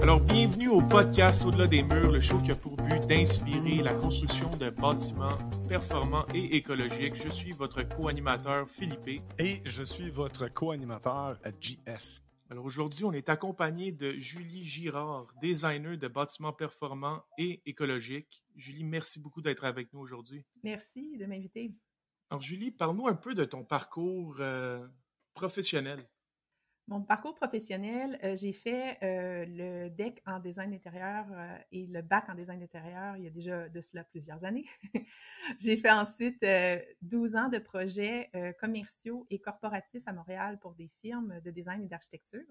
Alors, bienvenue au podcast Au-delà des murs, le show qui a pour but d'inspirer la construction de bâtiments performants et écologiques. Je suis votre co-animateur Philippe. Et je suis votre co-animateur JS. Alors aujourd'hui, on est accompagné de Julie Girard, designer de bâtiments performants et écologiques. Julie, merci beaucoup d'être avec nous aujourd'hui. Merci de m'inviter. Alors Julie, parle-nous un peu de ton parcours professionnel. Mon parcours professionnel, j'ai fait le DEC en design intérieur et le bac en design intérieur il y a déjà de cela plusieurs années. J'ai fait ensuite 12 ans de projets commerciaux et corporatifs à Montréal pour des firmes de design et d'architecture.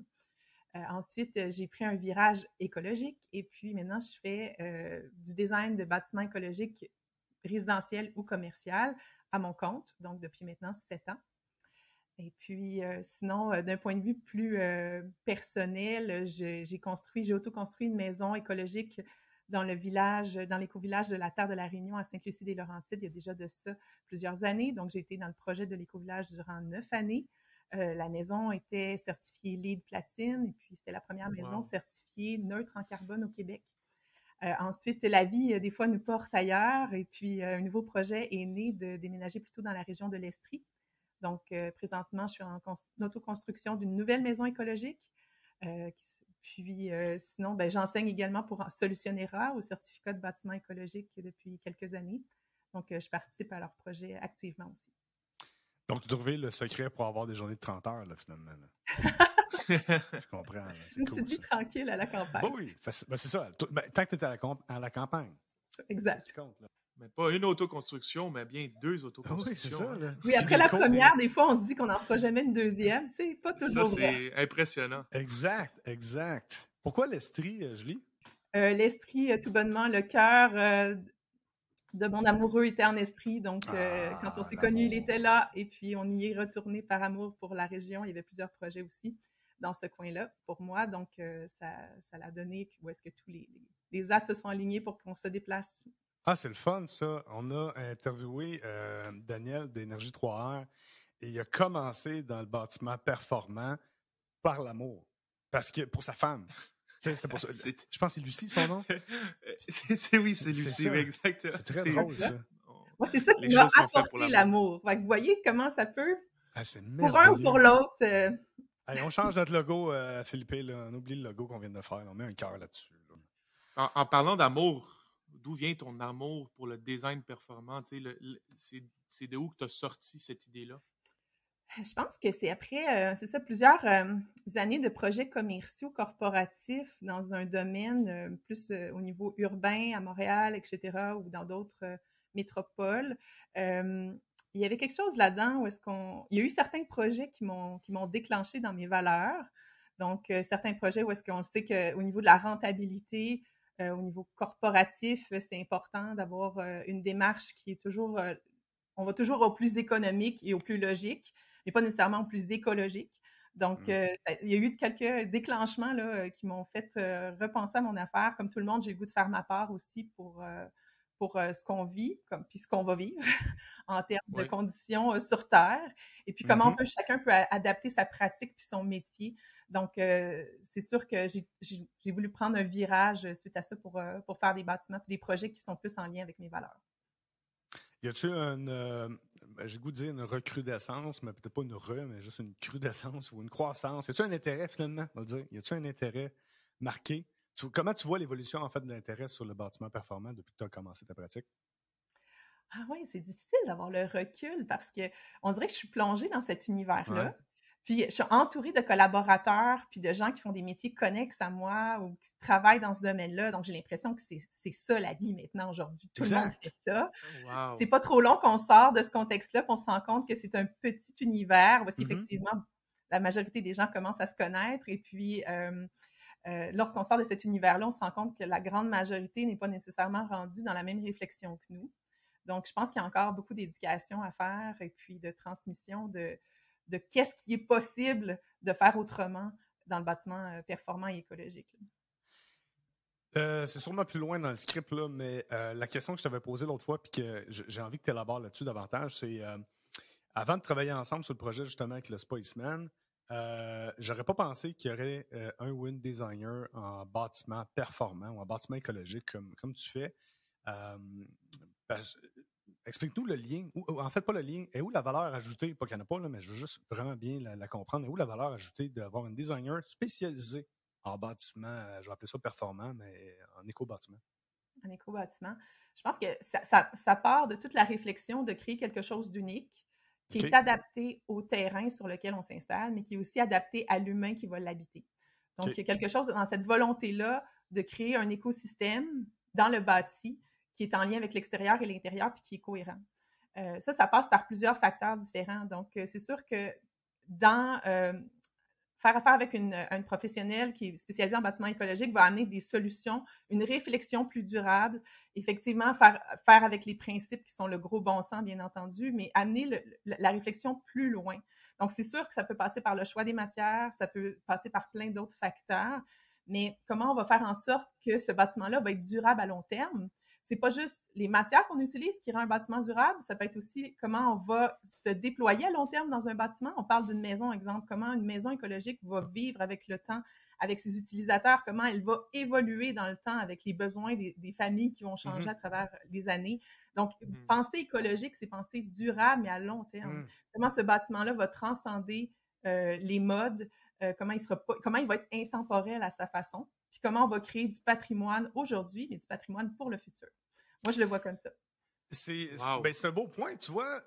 Ensuite, j'ai pris un virage écologique et puis maintenant, je fais du design de bâtiments écologiques résidentiels ou commercial à mon compte, donc depuis maintenant 7 ans. Et puis, sinon, d'un point de vue plus personnel, j'ai auto-construit une maison écologique dans l'éco-village de la Terre de la Réunion à Sainte-Lucie-des-Laurentides. Il y a déjà de ça plusieurs années. Donc, j'ai été dans le projet de l'éco-village durant 9 années. La maison était certifiée LEED Platine et puis c'était la première maison certifiée neutre en carbone au Québec. Ensuite, la vie, des fois, nous porte ailleurs. Et puis, un nouveau projet est né de déménager plutôt dans la région de l'Estrie. Donc, présentement, je suis en autoconstruction d'une nouvelle maison écologique. Sinon, j'enseigne également pour Solutionnera au certificat de bâtiment écologique depuis quelques années. Donc, je participe à leur projet activement aussi. Donc, tu as trouvé le secret pour avoir des journées de 30 heures, là, finalement. Là. Je comprends. Là, c'est une cool, petite vie tranquille à la campagne. Bon, oui, c'est ça. Tant que tu étais à la campagne. Exact. C'est ce qui compte, là. Mais pas une autoconstruction, mais bien 2 autoconstructions. Oui, c'est ça. Là. Oui, après la première, des fois, on se dit qu'on n'en fera jamais une deuxième. C'est pas toujours vrai. Ça, c'est impressionnant. Exact. Pourquoi l'Estrie, Julie? L'Estrie, tout bonnement, le cœur de mon amoureux était en Estrie. Donc, quand on s'est connus, il était là. Et puis, on y est retourné par amour pour la région. Il y avait plusieurs projets aussi dans ce coin-là pour moi. Donc, ça l'a donné où est-ce que tous les astres se sont alignés pour qu'on se déplace. Ah, c'est le fun, ça. On a interviewé Daniel d'Énergie 3R et il a commencé dans le bâtiment performant par l'amour. Parce que pour sa femme. C'était pour ça. Je pense que c'est Lucie, son nom? c'est Lucie, exactement. C'est très drôle, ça. Moi, c'est ça qui m'a apporté l'amour. Vous voyez comment ça peut, pour un ou pour l'autre. Allez, on change notre logo, Philippe. Là. On oublie le logo qu'on vient de faire. On met un cœur là-dessus. Là. En parlant d'amour, d'où vient ton amour pour le design performant? C'est de où que tu as sorti cette idée-là? Je pense que c'est après, plusieurs années de projets commerciaux corporatifs dans un domaine plus au niveau urbain, à Montréal, etc., ou dans d'autres métropoles. Il y avait quelque chose là-dedans où il y a eu certains projets qui m'ont déclenché dans mes valeurs. Donc, certains projets où est-ce qu'on sait qu'au niveau de la rentabilité, au niveau corporatif, c'est important d'avoir une démarche qui est toujours, on va toujours au plus économique et au plus logique, mais pas nécessairement au plus écologique. Donc, il y a eu quelques déclenchements là, qui m'ont fait repenser à mon affaire. Comme tout le monde, j'ai le goût de faire ma part aussi pour ce qu'on vit, puis ce qu'on va vivre en termes de conditions sur Terre. Et puis, comment chacun peut adapter sa pratique puis son métier. Donc, c'est sûr que j'ai voulu prendre un virage suite à ça pour faire des bâtiments et des projets qui sont plus en lien avec mes valeurs. Y a-t-il j'ai le goût de dire une recrudescence, mais peut-être pas mais juste une crudescence ou une croissance? Y a-t-il un intérêt finalement, on va dire? Y a-t-il un intérêt marqué? Comment tu vois l'évolution en fait de l'intérêt sur le bâtiment performant depuis que tu as commencé ta pratique? Ah oui, c'est difficile d'avoir le recul parce que on dirait que je suis plongée dans cet univers-là. Ouais. Puis, je suis entourée de collaborateurs puis de gens qui font des métiers connexes à moi ou qui travaillent dans ce domaine-là. Donc, j'ai l'impression que c'est ça la vie maintenant aujourd'hui. Tout le monde fait ça. Wow. C'est pas trop long qu'on sort de ce contexte-là qu'on se rend compte que c'est un petit univers parce qu'effectivement, la majorité des gens commencent à se connaître. Et puis, lorsqu'on sort de cet univers-là, on se rend compte que la grande majorité n'est pas nécessairement rendue dans la même réflexion que nous. Donc, je pense qu'il y a encore beaucoup d'éducation à faire et puis de transmission de qu'est-ce qui est possible de faire autrement dans le bâtiment performant et écologique. C'est sûrement plus loin dans le script, là, mais la question que je t'avais posée l'autre fois, puis que j'ai envie que tu élabores là-dessus davantage, c'est avant de travailler ensemble sur le projet justement avec le Spaceman, j'aurais pas pensé qu'il y aurait un ou une designer en bâtiment performant ou en bâtiment écologique comme tu fais. Explique-nous le lien, ou en fait pas le lien, et où la valeur ajoutée, pas qu'il n'y en a pas, là, mais je veux juste vraiment bien la comprendre, et où la valeur ajoutée d'avoir un designer spécialisé en bâtiment, je vais appeler ça performant, mais en éco-bâtiment. En éco-bâtiment. Je pense que ça part de toute la réflexion de créer quelque chose d'unique qui est adapté au terrain sur lequel on s'installe, mais qui est aussi adapté à l'humain qui va l'habiter. Donc, il y a quelque chose dans cette volonté-là de créer un écosystème dans le bâti qui est en lien avec l'extérieur et l'intérieur puis qui est cohérent. Ça passe par plusieurs facteurs différents. Donc, c'est sûr que dans faire affaire avec une professionnelle qui est spécialisée en bâtiment écologique va amener des solutions, une réflexion plus durable, effectivement faire avec les principes qui sont le gros bon sens, bien entendu, mais amener la réflexion plus loin. Donc, c'est sûr que ça peut passer par le choix des matières, ça peut passer par plein d'autres facteurs, mais comment on va faire en sorte que ce bâtiment-là va être durable à long terme? C'est pas juste les matières qu'on utilise qui rend un bâtiment durable, ça peut être aussi comment on va se déployer à long terme dans un bâtiment. On parle d'une maison, exemple, comment une maison écologique va vivre avec le temps, avec ses utilisateurs, comment elle va évoluer dans le temps avec les besoins des familles qui vont changer à travers les années. Donc, penser écologique, c'est penser durable, mais à long terme. Comment ce bâtiment-là va transcender les modes, comment il va être intemporel à sa façon, puis comment on va créer du patrimoine aujourd'hui, mais du patrimoine pour le futur. Moi, je le vois comme ça. C'est un beau point, tu vois.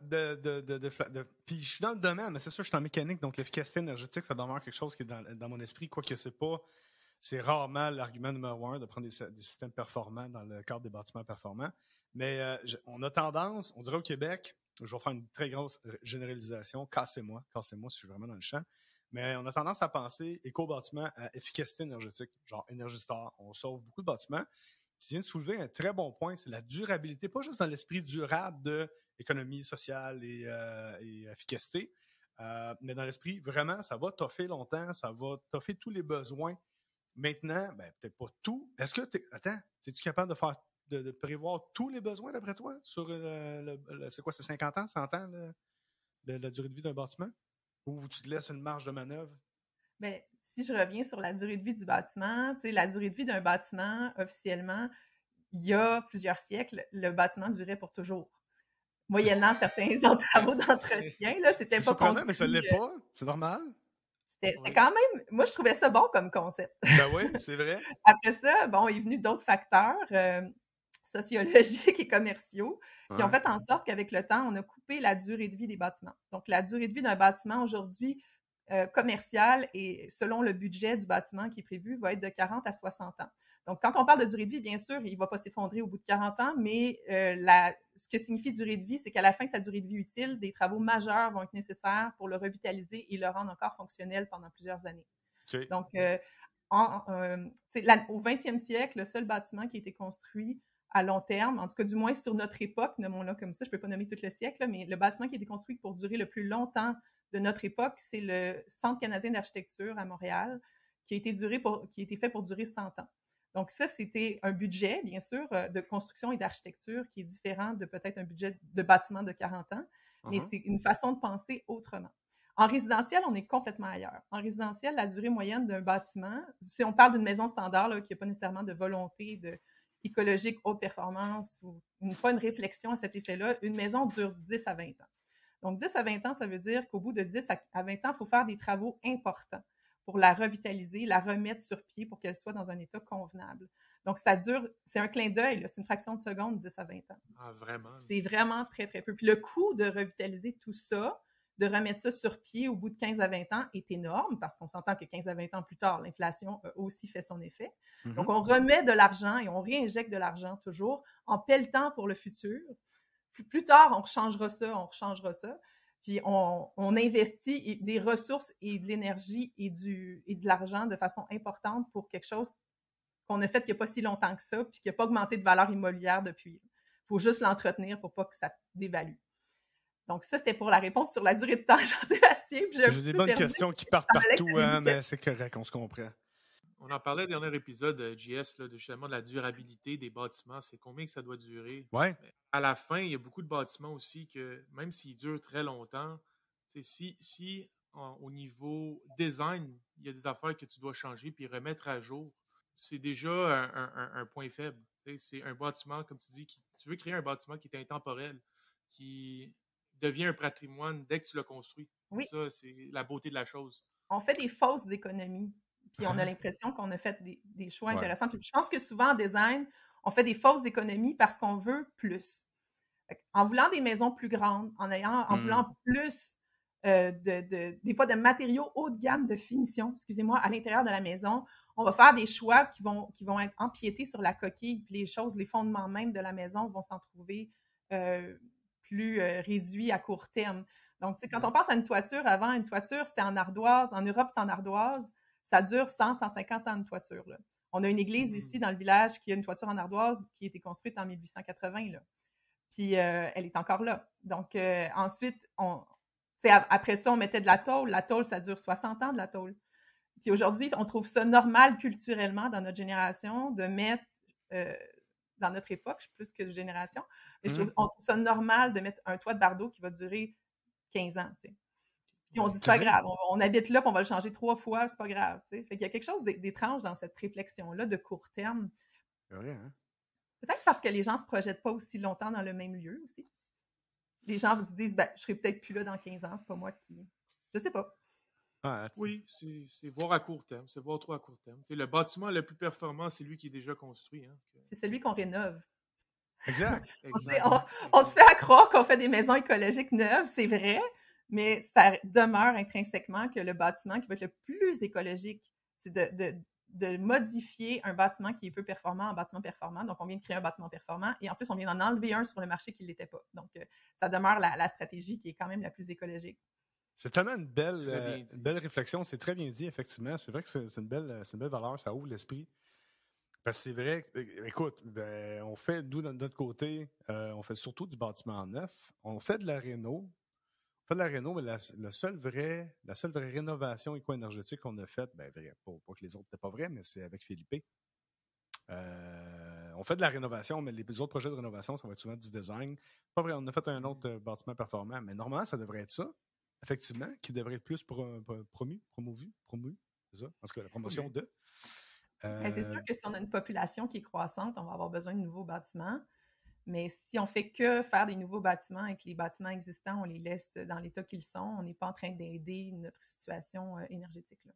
Puis je suis dans le domaine, mais c'est sûr, je suis en mécanique, donc l'efficacité énergétique, ça demeure quelque chose qui est dans mon esprit, quoique c'est rarement l'argument numéro 1 de prendre des systèmes performants dans le cadre des bâtiments performants. Mais on a tendance, on dirait au Québec, je vais faire une très grosse généralisation, cassez-moi si je suis vraiment dans le champ, mais on a tendance à penser éco-bâtiment à efficacité énergétique, genre Energy Star, on sauve beaucoup de bâtiments. Tu viens de soulever un très bon point, c'est la durabilité, pas juste dans l'esprit durable de économie sociale et efficacité, mais dans l'esprit, vraiment, ça va toffer longtemps, ça va toffer tous les besoins. Maintenant, peut-être pas tout. Est-ce que es-tu capable de prévoir tous les besoins d'après toi sur c'est quoi, c'est 50 ans, 100 ans la durée de vie d'un bâtiment? Ou tu te laisses une marge de manœuvre? Bien, si je reviens sur la durée de vie du bâtiment, la durée de vie d'un bâtiment, officiellement, il y a plusieurs siècles, le bâtiment durait pour toujours. Moyennant certains travaux d'entretien, là, c'était pas surprenant, mais ça ne l'est pas. C'est normal. C'était quand même... Moi, je trouvais ça bon comme concept. Ben oui, c'est vrai. Après ça, bon, il est venu d'autres facteurs sociologiques et commerciaux qui ont fait en sorte qu'avec le temps, on a coupé la durée de vie des bâtiments. Donc, la durée de vie d'un bâtiment aujourd'hui commercial et selon le budget du bâtiment qui est prévu, va être de 40 à 60 ans. Donc, quand on parle de durée de vie, bien sûr, il ne va pas s'effondrer au bout de 40 ans, mais ce que signifie durée de vie, c'est qu'à la fin de sa durée de vie utile, des travaux majeurs vont être nécessaires pour le revitaliser et le rendre encore fonctionnel pendant plusieurs années. Okay. Donc, au 20e siècle, le seul bâtiment qui a été construit à long terme, en tout cas du moins sur notre époque, nommons-le comme ça, je ne peux pas nommer tout le siècle, là, mais le bâtiment qui a été construit pour durer le plus longtemps de notre époque, c'est le Centre canadien d'architecture à Montréal, qui a été fait pour durer 100 ans. Donc ça, c'était un budget, bien sûr, de construction et d'architecture qui est différent de peut-être un budget de bâtiment de 40 ans, mais c'est une façon de penser autrement. En résidentiel, on est complètement ailleurs. En résidentiel, la durée moyenne d'un bâtiment, si on parle d'une maison standard là, qui n'a pas nécessairement de volonté écologique, haute performance, ou pas une réflexion à cet effet-là, une maison dure 10 à 20 ans. Donc, 10 à 20 ans, ça veut dire qu'au bout de 10 à 20 ans, il faut faire des travaux importants pour la revitaliser, la remettre sur pied pour qu'elle soit dans un état convenable. Donc, ça dure, c'est un clin d'œil, là, c'est une fraction de seconde, 10 à 20 ans. Ah, vraiment? C'est vraiment très, très peu. Puis le coût de revitaliser tout ça, de remettre ça sur pied au bout de 15 à 20 ans est énorme parce qu'on s'entend que 15 à 20 ans plus tard, l'inflation a aussi fait son effet. Donc, on remet de l'argent et on réinjecte de l'argent toujours en pelletant pour le futur. Plus tard, on rechangera ça. Puis, on investit des ressources et de l'énergie et de l'argent de façon importante pour quelque chose qu'on a fait il n'y a pas si longtemps que ça puis qui n'a pas augmenté de valeur immobilière depuis. Il faut juste l'entretenir pour pas que ça dévalue. Donc, ça, c'était pour la réponse sur la durée de temps, Jean-Sébastien. J'ai des bonnes questions qui partent partout, hein, mais c'est correct, on se comprend. On en parlait dans le dernier épisode, JS, là, justement de la durabilité des bâtiments. C'est combien que ça doit durer. Ouais. Mais à la fin, il y a beaucoup de bâtiments aussi que, même s'ils durent très longtemps, si au niveau design, il y a des affaires que tu dois changer puis remettre à jour, c'est déjà un point faible. C'est un bâtiment, comme tu dis, tu veux créer un bâtiment qui est intemporel, qui devient un patrimoine dès que tu l'as construit. Oui. Ça, c'est la beauté de la chose. On fait des fausses économies, puis on a l'impression qu'on a fait des choix Ouais. intéressants. Puis je pense que souvent en design, on fait des fausses économies parce qu'on veut plus. En voulant des maisons plus grandes, en voulant plus des fois de matériaux haut de gamme, de finition, excusez-moi, à l'intérieur de la maison, on va faire des choix qui vont être empiétés sur la coquille, puis les fondements même de la maison vont s'en trouver plus réduits à court terme. Donc, quand on pense à une toiture, avant, une toiture, c'était en ardoise. En Europe, c'est en ardoise. Ça dure 100, 150 ans de toiture. Là. On a une église ici dans le village qui a une toiture en ardoise qui a été construite en 1880. Là. Puis, elle est encore là. Donc, ensuite, après ça, on mettait de la tôle. La tôle, ça dure 60 ans de la tôle. Puis aujourd'hui, on trouve ça normal culturellement dans notre génération de mettre, dans notre époque, plus que génération, mais on trouve ça normal de mettre un toit de bardeau qui va durer 15 ans. T'sais. Puis on se dit, c'est pas grave, on habite là, puis on va le changer 3 fois, c'est pas grave. T'sais. Fait qu'il y a quelque chose d'étrange dans cette réflexion-là de court terme. Ouais, hein? Peut-être parce que les gens ne se projettent pas aussi longtemps dans le même lieu aussi. Les gens se disent, je serai peut-être plus là dans 15 ans, c'est pas moi qui... Je sais pas. Ah, oui, c'est voir à court terme, c'est voir trop à court terme. T'sais, le bâtiment le plus performant, c'est lui qui est déjà construit. Hein, c'est celui qu'on rénove. Exact. On se fait à croire qu'on fait des maisons écologiques neuves, c'est vrai, mais ça demeure intrinsèquement que le bâtiment qui va être le plus écologique, c'est de modifier un bâtiment qui est peu performant en bâtiment performant. Donc, on vient de créer un bâtiment performant et en plus, on vient d'en enlever un sur le marché qui ne l'était pas. Donc, ça demeure la stratégie qui est quand même la plus écologique. C'est tellement une belle réflexion. C'est très bien dit, effectivement. C'est vrai que c'est une belle valeur. Ça ouvre l'esprit. Parce que c'est vrai, écoute, on fait, nous, de notre côté, on fait surtout du bâtiment neuf. On fait de la réno. On fait de la réno, mais la seule vraie rénovation éco-énergétique qu'on a faite, pas que les autres n'étaient pas vraies, mais c'est avec Philippe. On fait de la rénovation, mais les autres projets de rénovation, ça va être souvent du design. Pas vrai, on a fait un autre bâtiment performant, mais normalement, ça devrait être ça, effectivement, qui devrait être plus promu, c'est ça? En tout cas, la promotion de. C'est sûr que si on a une population qui est croissante, on va avoir besoin de nouveaux bâtiments. Mais si on fait que faire des nouveaux bâtiments et que les bâtiments existants, on les laisse dans l'état qu'ils sont, on n'est pas en train d'aider notre situation énergétique. Là.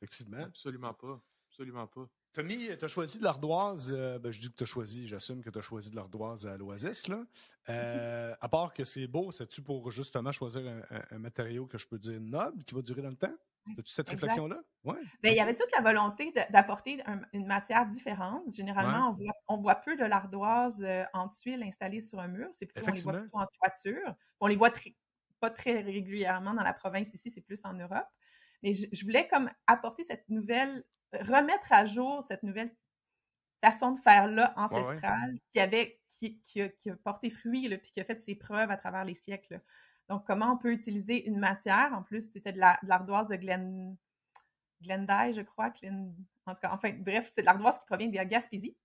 Effectivement. Absolument pas. Absolument pas. Tommy, tu as choisi de l'ardoise. Je dis que tu as choisi, j'assume que tu as choisi de l'ardoise à l'Oasis. Là. À part que c'est beau, c'est-tu pour justement choisir un matériau que je peux dire noble qui va durer dans le temps? C'était-tu cette réflexion-là? Oui. Il y avait toute la volonté d'apporter une matière différente. Généralement, on voit peu de l'ardoise en tuiles installées sur un mur. C'est plutôt, on les voit plutôt en toiture. On les voit pas très régulièrement dans la province ici, c'est plus en Europe. Mais je voulais comme apporter remettre à jour cette nouvelle façon de faire là ancestrale qui a porté fruit là, puis qui a fait ses preuves à travers les siècles. Là. Donc, comment on peut utiliser une matière, en plus, c'était de l'ardoise de Glendaille, je crois. En tout cas, bref, c'est de l'ardoise qui provient de la Gaspésie.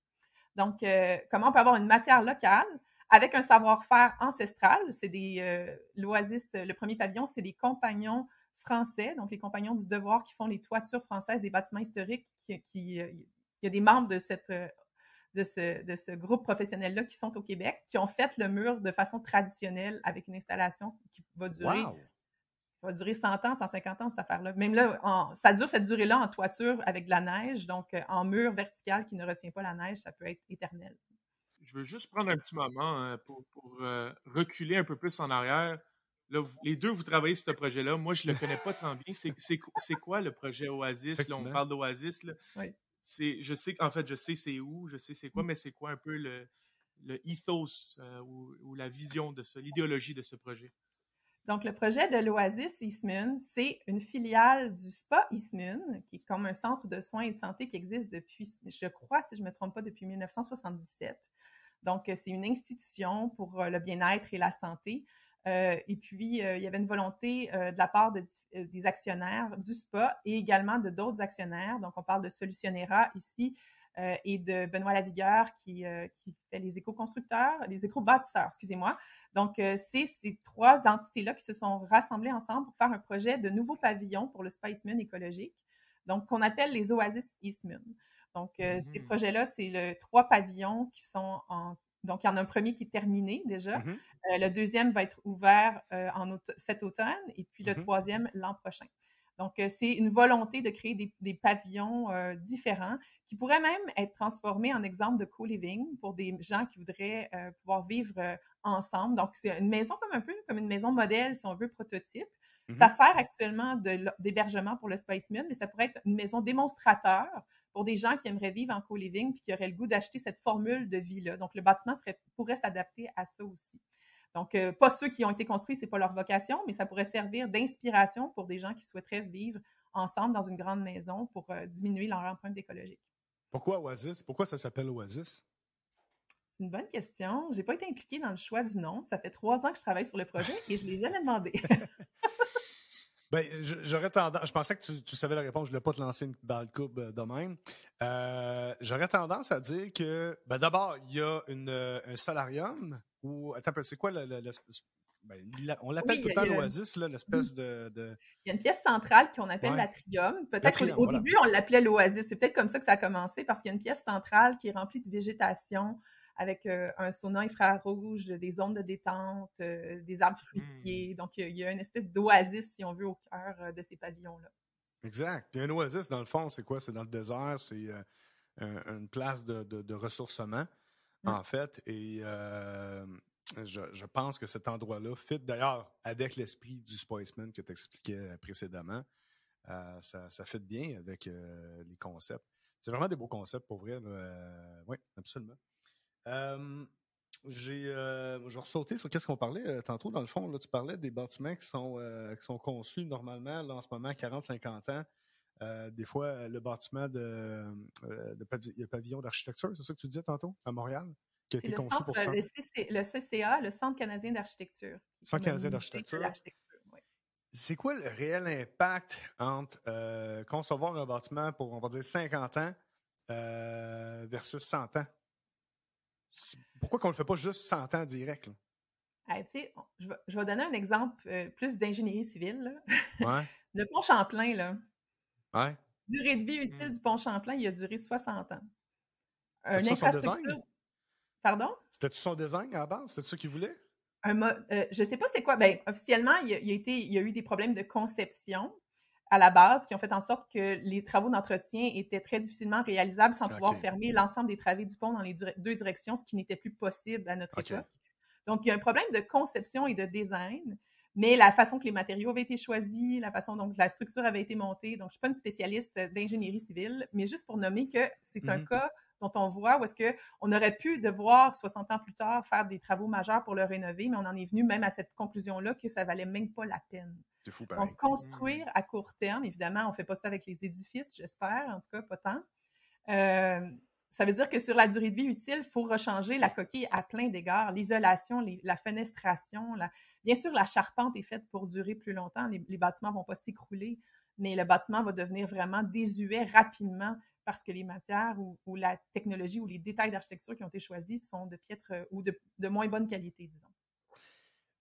Donc, comment on peut avoir une matière locale avec un savoir-faire ancestral? C'est l'Oasis, le premier pavillon, c'est des compagnons français, donc les compagnons du devoir qui font les toitures françaises des bâtiments historiques. Il y a des membres de ce groupe professionnel-là qui sont au Québec, qui ont fait le mur de façon traditionnelle avec une installation qui va durer, ça va durer 100 ans, 150 ans, cette affaire-là. Même là, ça dure cette durée-là en toiture avec de la neige, donc en mur vertical qui ne retient pas la neige, ça peut être éternel. Je veux juste prendre un petit moment pour reculer un peu plus en arrière. Là, les deux, vous travaillez sur ce projet-là. Moi, je ne le connais pas tant bien. C'est quoi le projet Oasis? Là, on parle d'Oasis. Oui. Je sais c'est où, je sais c'est quoi, mais c'est quoi un peu le ethos ou la vision de ça, l'idéologie de ce projet? Donc, le projet de l'Oasis Eastman, c'est une filiale du Spa Eastman, qui est comme un centre de soins et de santé qui existe depuis, je crois, si je ne me trompe pas, depuis 1977. Donc, c'est une institution pour le bien-être et la santé Et puis, il y avait une volonté de la part des actionnaires du SPA et également de d'autres actionnaires. Donc, on parle de Solutionera ici et de Benoît Lavigueur qui fait les éco-constructeurs, les éco-bâtisseurs, excusez-moi. Donc, c'est ces trois entités-là qui se sont rassemblées ensemble pour faire un projet de nouveau pavillon pour le Spa Eastman écologique, donc qu'on appelle les Oasis Eastman. Donc, ces projets-là, c'est trois pavillons qui sont donc, il y en a un premier qui est terminé déjà. Le deuxième va être ouvert cet automne et puis le troisième l'an prochain. Donc, c'est une volonté de créer des pavillons différents qui pourraient même être transformés en exemple de co-living pour des gens qui voudraient pouvoir vivre ensemble. Donc, c'est une maison un peu comme une maison modèle, si on veut, prototype. Ça sert actuellement d'hébergement pour le Spa Eastman, mais ça pourrait être une maison démonstrateur pour des gens qui aimeraient vivre en co-living puis qui auraient le goût d'acheter cette formule de vie-là. Donc, le bâtiment pourrait s'adapter à ça aussi. Donc, pas ceux qui ont été construits, c'est pas leur vocation, mais ça pourrait servir d'inspiration pour des gens qui souhaiteraient vivre ensemble dans une grande maison pour diminuer leur empreinte écologique. Pourquoi Oasis? Pourquoi ça s'appelle Oasis? C'est une bonne question. J'ai pas été impliquée dans le choix du nom. Ça fait 3 ans que je travaille sur le projet et je l'ai jamais demandé. Ben, j'aurais tendance. Je pensais que tu savais la réponse. Je ne voulais pas te lancer une balle coupe de même. J'aurais tendance à dire que, ben, d'abord, il y a un solarium ou. Attends, c'est quoi on l'appelle tout le temps l'Oasis, l'espèce de. Il y a une pièce centrale qu'on appelle l'atrium. Peut-être qu'au début, on l'appelait l'Oasis. C'est peut-être comme ça que ça a commencé parce qu'il y a une pièce centrale qui est remplie de végétation, avec un sauna infrarouge, des zones de détente, des arbres fruitiers. Donc, il y a une espèce d'oasis, si on veut, au cœur de ces pavillons-là. Exact. Puis un oasis, dans le fond, c'est quoi? C'est dans le désert, c'est une place de ressourcement, en fait. Et je pense que cet endroit-là fit d'ailleurs avec l'esprit du Spa Eastman que tu expliquais précédemment. Ça fit bien avec les concepts. C'est vraiment des beaux concepts, pour vrai. Oui, absolument. Je vais ressauter sur qu'est-ce qu'on parlait tantôt. Dans le fond, là, tu parlais des bâtiments qui sont conçus normalement, là, en ce moment, 40-50 ans. Des fois, le bâtiment de pavillon d'architecture, c'est ça que tu disais tantôt, à Montréal, qui a été conçu pour ça. Le CCA, le Centre canadien d'architecture. Centre canadien d'architecture. Oui. C'est quoi le réel impact entre concevoir un bâtiment pour, on va dire, 50 ans versus 100 ans? Pourquoi qu'on ne le fait pas juste 100 ans direct? Je vais donner un exemple plus d'ingénierie civile. Ouais. Le pont Champlain, là. Ouais. Durée de vie utile du pont Champlain, il a duré 60 ans. C'était son design? Pardon? C'était-tu son design à la base? C'était ça qu'il voulait? Je ne sais pas c'était quoi. Ben, officiellement, il y a eu des problèmes de conception à la base qui ont fait en sorte que les travaux d'entretien étaient très difficilement réalisables sans pouvoir fermer l'ensemble des travées du pont dans les deux directions, ce qui n'était plus possible à notre époque. Donc, il y a un problème de conception et de design, mais la façon que les matériaux avaient été choisis, la façon dont la structure avait été montée, donc je ne suis pas une spécialiste d'ingénierie civile, mais juste pour nommer que c'est un cas dont on voit où est-ce qu'on aurait pu devoir, 60 ans plus tard, faire des travaux majeurs pour le rénover, mais on en est venu même à cette conclusion-là que ça valait même pas la peine. C'est fou, pareil. Donc, construire à court terme, évidemment, on ne fait pas ça avec les édifices, j'espère, en tout cas, pas tant. Ça veut dire que sur la durée de vie utile, il faut rechanger la coquille à plein d'égards. L'isolation, la fenestration, bien sûr, la charpente est faite pour durer plus longtemps. Les bâtiments ne vont pas s'écrouler, mais le bâtiment va devenir vraiment désuet rapidement parce que les matières ou la technologie ou les détails d'architecture qui ont été choisis sont de piètre ou de moins bonne qualité, disons.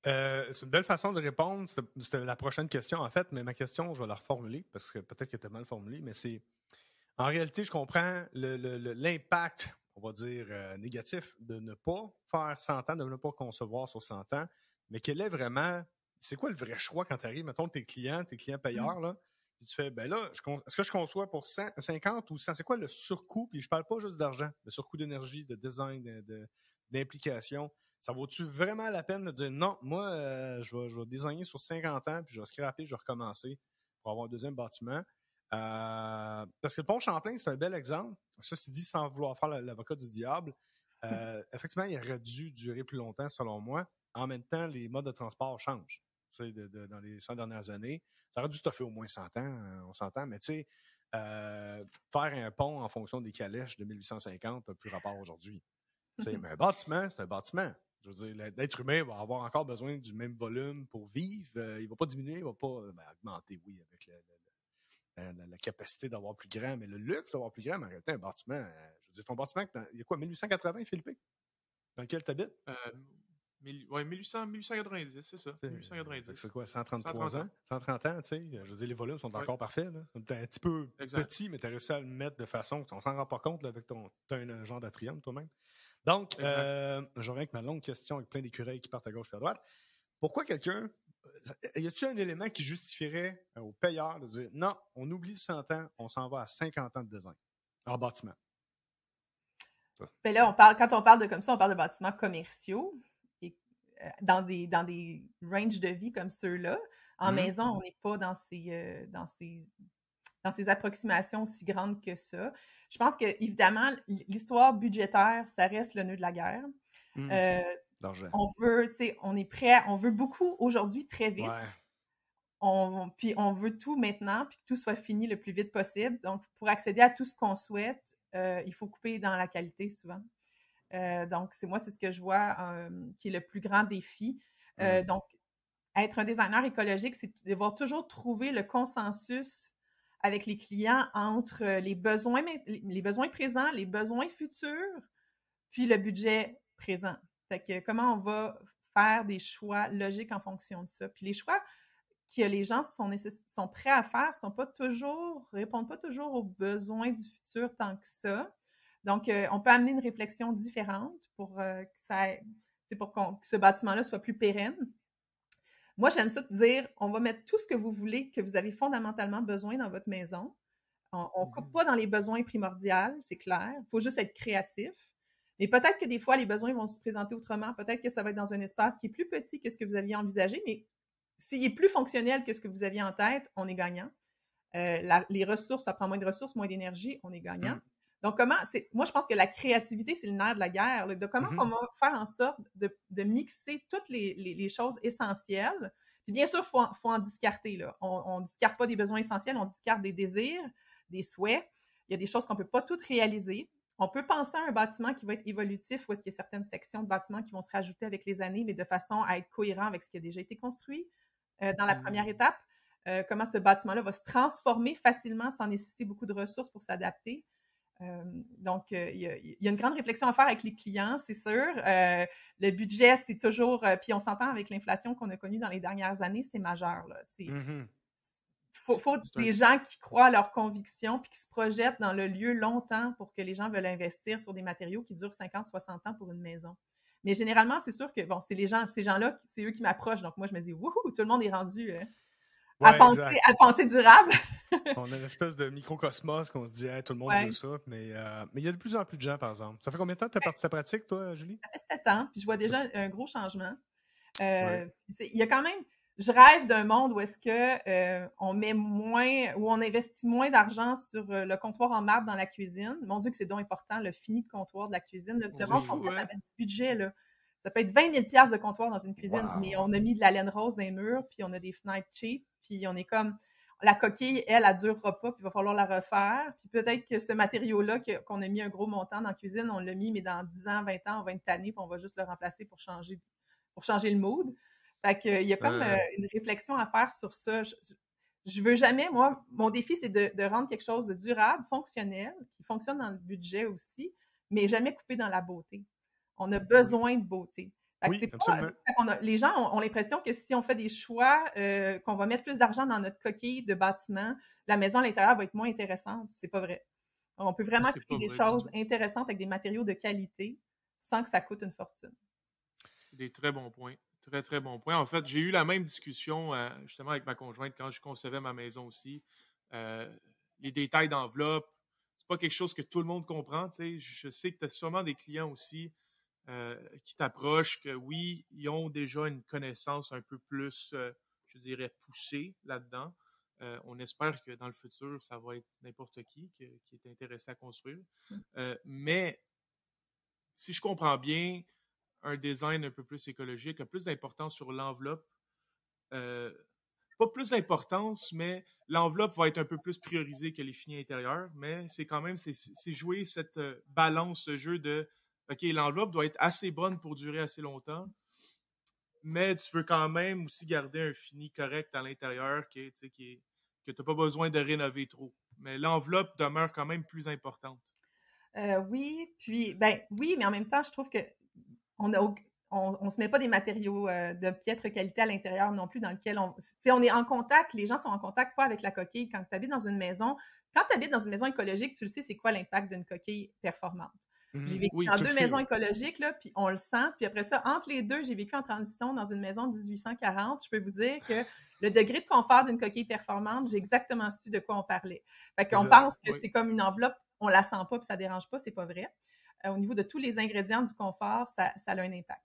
C'est une belle façon de répondre. C'était la prochaine question, en fait, mais ma question, je vais la reformuler parce que peut-être qu'elle était mal formulée, mais c'est en réalité, je comprends l'impact, on va dire, négatif de ne pas faire 100 ans, de ne pas concevoir sur 100 ans, mais quel est vraiment, c'est quoi le vrai choix quand tu arrives, mettons, tes clients payeurs, là, puis tu fais, ben là, est-ce que je conçois pour 50 ou 100? C'est quoi le surcoût? Puis je parle pas juste d'argent, le surcoût d'énergie, de design, d'implication. Ça vaut-tu vraiment la peine de dire non, moi, je vais designer sur 50 ans, puis je vais scraper, je vais recommencer pour avoir un deuxième bâtiment? Parce que le pont Champlain, c'est un bel exemple. Ceci dit, sans vouloir faire l'avocat du diable, effectivement, il aurait dû durer plus longtemps, selon moi. En même temps, les modes de transport changent. Dans les 100 dernières années, ça aurait dû toffer au moins 100 ans, on s'entend, mais tu sais, faire un pont en fonction des calèches de 1850 n'a plus rapport aujourd'hui. Mais un bâtiment, c'est un bâtiment. Je veux dire, l'être humain va avoir encore besoin du même volume pour vivre. Il ne va pas diminuer, il ne va pas augmenter, oui, avec la capacité d'avoir plus grand, mais le luxe d'avoir plus grand, mais en réalité, un bâtiment, je veux dire, ton bâtiment, il y a quoi, 1880, Philippe? Dans lequel tu habites? Oui, 1890, c'est ça. 1890. C'est quoi, 133 130 ans? 130 ans, tu sais. Je veux dire, les volumes sont encore parfaits. Là. T'es un petit peu petit, mais tu as réussi à le mettre de façon qu'on s'en rend pas compte là, avec t'as un genre d'atrium toi-même. Donc, je reviens avec ma longue question avec plein d'écureuils qui partent à gauche et à droite. Pourquoi quelqu'un... Y a-t-il un élément qui justifierait au payeur de dire non, on oublie le 100 ans, on s'en va à 50 ans de design en bâtiment? Ben là, quand on parle de comme ça, on parle de bâtiments commerciaux. Et, dans des ranges de vie comme ceux-là. En maison, on n'est pas dans ces approximations aussi grandes que ça. Je pense que, évidemment, l'histoire budgétaire, ça reste le nœud de la guerre. On veut, tu sais, on est prêt, on veut beaucoup aujourd'hui, très vite. Ouais. Puis on veut tout maintenant, puis que tout soit fini le plus vite possible. Donc, pour accéder à tout ce qu'on souhaite, il faut couper dans la qualité souvent. Donc, c'est ce que je vois qui est le plus grand défi. Donc, être un designer écologique, c'est de devoir toujours trouver le consensus avec les clients entre les besoins présents, les besoins futurs, puis le budget présent. Fait que comment on va faire des choix logiques en fonction de ça. Puis les choix que les gens sont prêts à faire répondent pas toujours aux besoins du futur tant que ça. Donc, on peut amener une réflexion différente pour que ce bâtiment-là soit plus pérenne. Moi, j'aime ça te dire, on va mettre tout ce que vous voulez, que vous avez fondamentalement besoin dans votre maison. On ne coupe pas dans les besoins primordiaux, c'est clair. Il faut juste être créatif. Mais peut-être que des fois, les besoins vont se présenter autrement. Peut-être que ça va être dans un espace qui est plus petit que ce que vous aviez envisagé, mais s'il est plus fonctionnel que ce que vous aviez en tête, on est gagnant. Les ressources, ça prend moins de ressources, moins d'énergie, on est gagnant. Donc, moi, je pense que la créativité, c'est le nerf de la guerre, de comment on va faire en sorte de mixer toutes les choses essentielles. Puis bien sûr, il faut en discarter. Là. On ne discarte pas des besoins essentiels, on discarte des désirs, des souhaits. Il y a des choses qu'on ne peut pas toutes réaliser. On peut penser à un bâtiment qui va être évolutif, où est-ce qu'il y a certaines sections de bâtiments qui vont se rajouter avec les années, mais de façon à être cohérent avec ce qui a déjà été construit dans la première étape. Comment ce bâtiment-là va se transformer facilement sans nécessiter beaucoup de ressources pour s'adapter. Donc, il y a une grande réflexion à faire avec les clients, c'est sûr. Le budget, c'est toujours... puis on s'entend avec l'inflation qu'on a connue dans les dernières années, c'est majeur. Il faut des gens qui croient à leurs convictions puis qui se projettent dans le lieu longtemps pour que les gens veulent investir sur des matériaux qui durent 50, 60 ans pour une maison. Mais généralement, c'est sûr que, bon, ces gens-là, c'est eux qui m'approchent. Donc, moi, je me dis, wouhou, tout le monde est rendu... à penser durable. On a une espèce de microcosmos qu'on se dit, hey, tout le monde veut ça, mais il y a de plus en plus de gens, par exemple. Ça fait combien de temps que tu as parti ta pratique, toi, Julie? Ça fait 7 ans, puis je vois déjà un gros changement. Il y a quand même, je rêve d'un monde où est-ce que on met moins, où on investit moins d'argent sur le comptoir en marbre dans la cuisine. Mon Dieu que c'est donc important, le fini de comptoir de la cuisine. Le monde qu'on fait avec du budget, là. Ça peut être 20 000 $ de comptoir dans une cuisine, mais on a mis de la laine rose dans les murs, puis on a des fenêtres cheap, puis on est comme... La coquille, elle durera pas, puis il va falloir la refaire. Puis peut-être que ce matériau-là, qu'on a mis un gros montant dans la cuisine, on l'a mis, mais dans 10 ans, 20 ans, on va être tanné, puis on va juste le remplacer pour changer le mood. Fait qu'il y a comme une réflexion à faire sur ça. Je veux jamais, moi, mon défi, c'est de rendre quelque chose de durable, fonctionnel, qui fonctionne dans le budget aussi, mais jamais coupé dans la beauté. On a besoin de beauté. Les gens ont l'impression que si on fait des choix, qu'on va mettre plus d'argent dans notre coquille de bâtiment, la maison à l'intérieur va être moins intéressante. C'est pas vrai. On peut vraiment créer des choses intéressantes avec des matériaux de qualité sans que ça coûte une fortune. C'est des très bons points. Très, très bons points. En fait, j'ai eu la même discussion justement avec ma conjointe quand je concevais ma maison aussi. Les détails d'enveloppe, c'est pas quelque chose que tout le monde comprend. Je sais que tu as sûrement des clients aussi qui t'approchent, que oui, ils ont déjà une connaissance un peu plus, je dirais, poussée là-dedans. On espère que dans le futur, ça va être n'importe qui est intéressé à construire. Mais si je comprends bien, un design un peu plus écologique a plus d'importance sur l'enveloppe. Pas plus d'importance, mais l'enveloppe va être un peu plus priorisée que les finis intérieurs. Mais c'est quand même, c'est jouer cette balance, ce jeu de OK, l'enveloppe doit être assez bonne pour durer assez longtemps, mais tu peux quand même aussi garder un fini correct à l'intérieur que tu n'as pas besoin de rénover trop. Mais l'enveloppe demeure quand même plus importante. Oui, puis, ben oui, mais en même temps, je trouve que on se met pas des matériaux de piètre qualité à l'intérieur non plus dans lequel on est en contact, les gens sont en contact pas avec la coquille. Quand tu habites dans une maison, écologique, tu le sais, c'est quoi l'impact d'une coquille performante. J'ai vécu Oui, dans tu le 2 sais, maisons oui. écologiques, là, puis on le sent. Puis après ça, entre les deux, j'ai vécu en transition dans une maison de 1840. Je peux vous dire que le degré de confort d'une coquille performante, j'ai exactement su de quoi on parlait. Fait qu'on Exact. pense que Oui. c'est comme une enveloppe, on la sent pas puis ça dérange pas, c'est pas vrai. Au niveau de tous les ingrédients du confort, ça a un impact.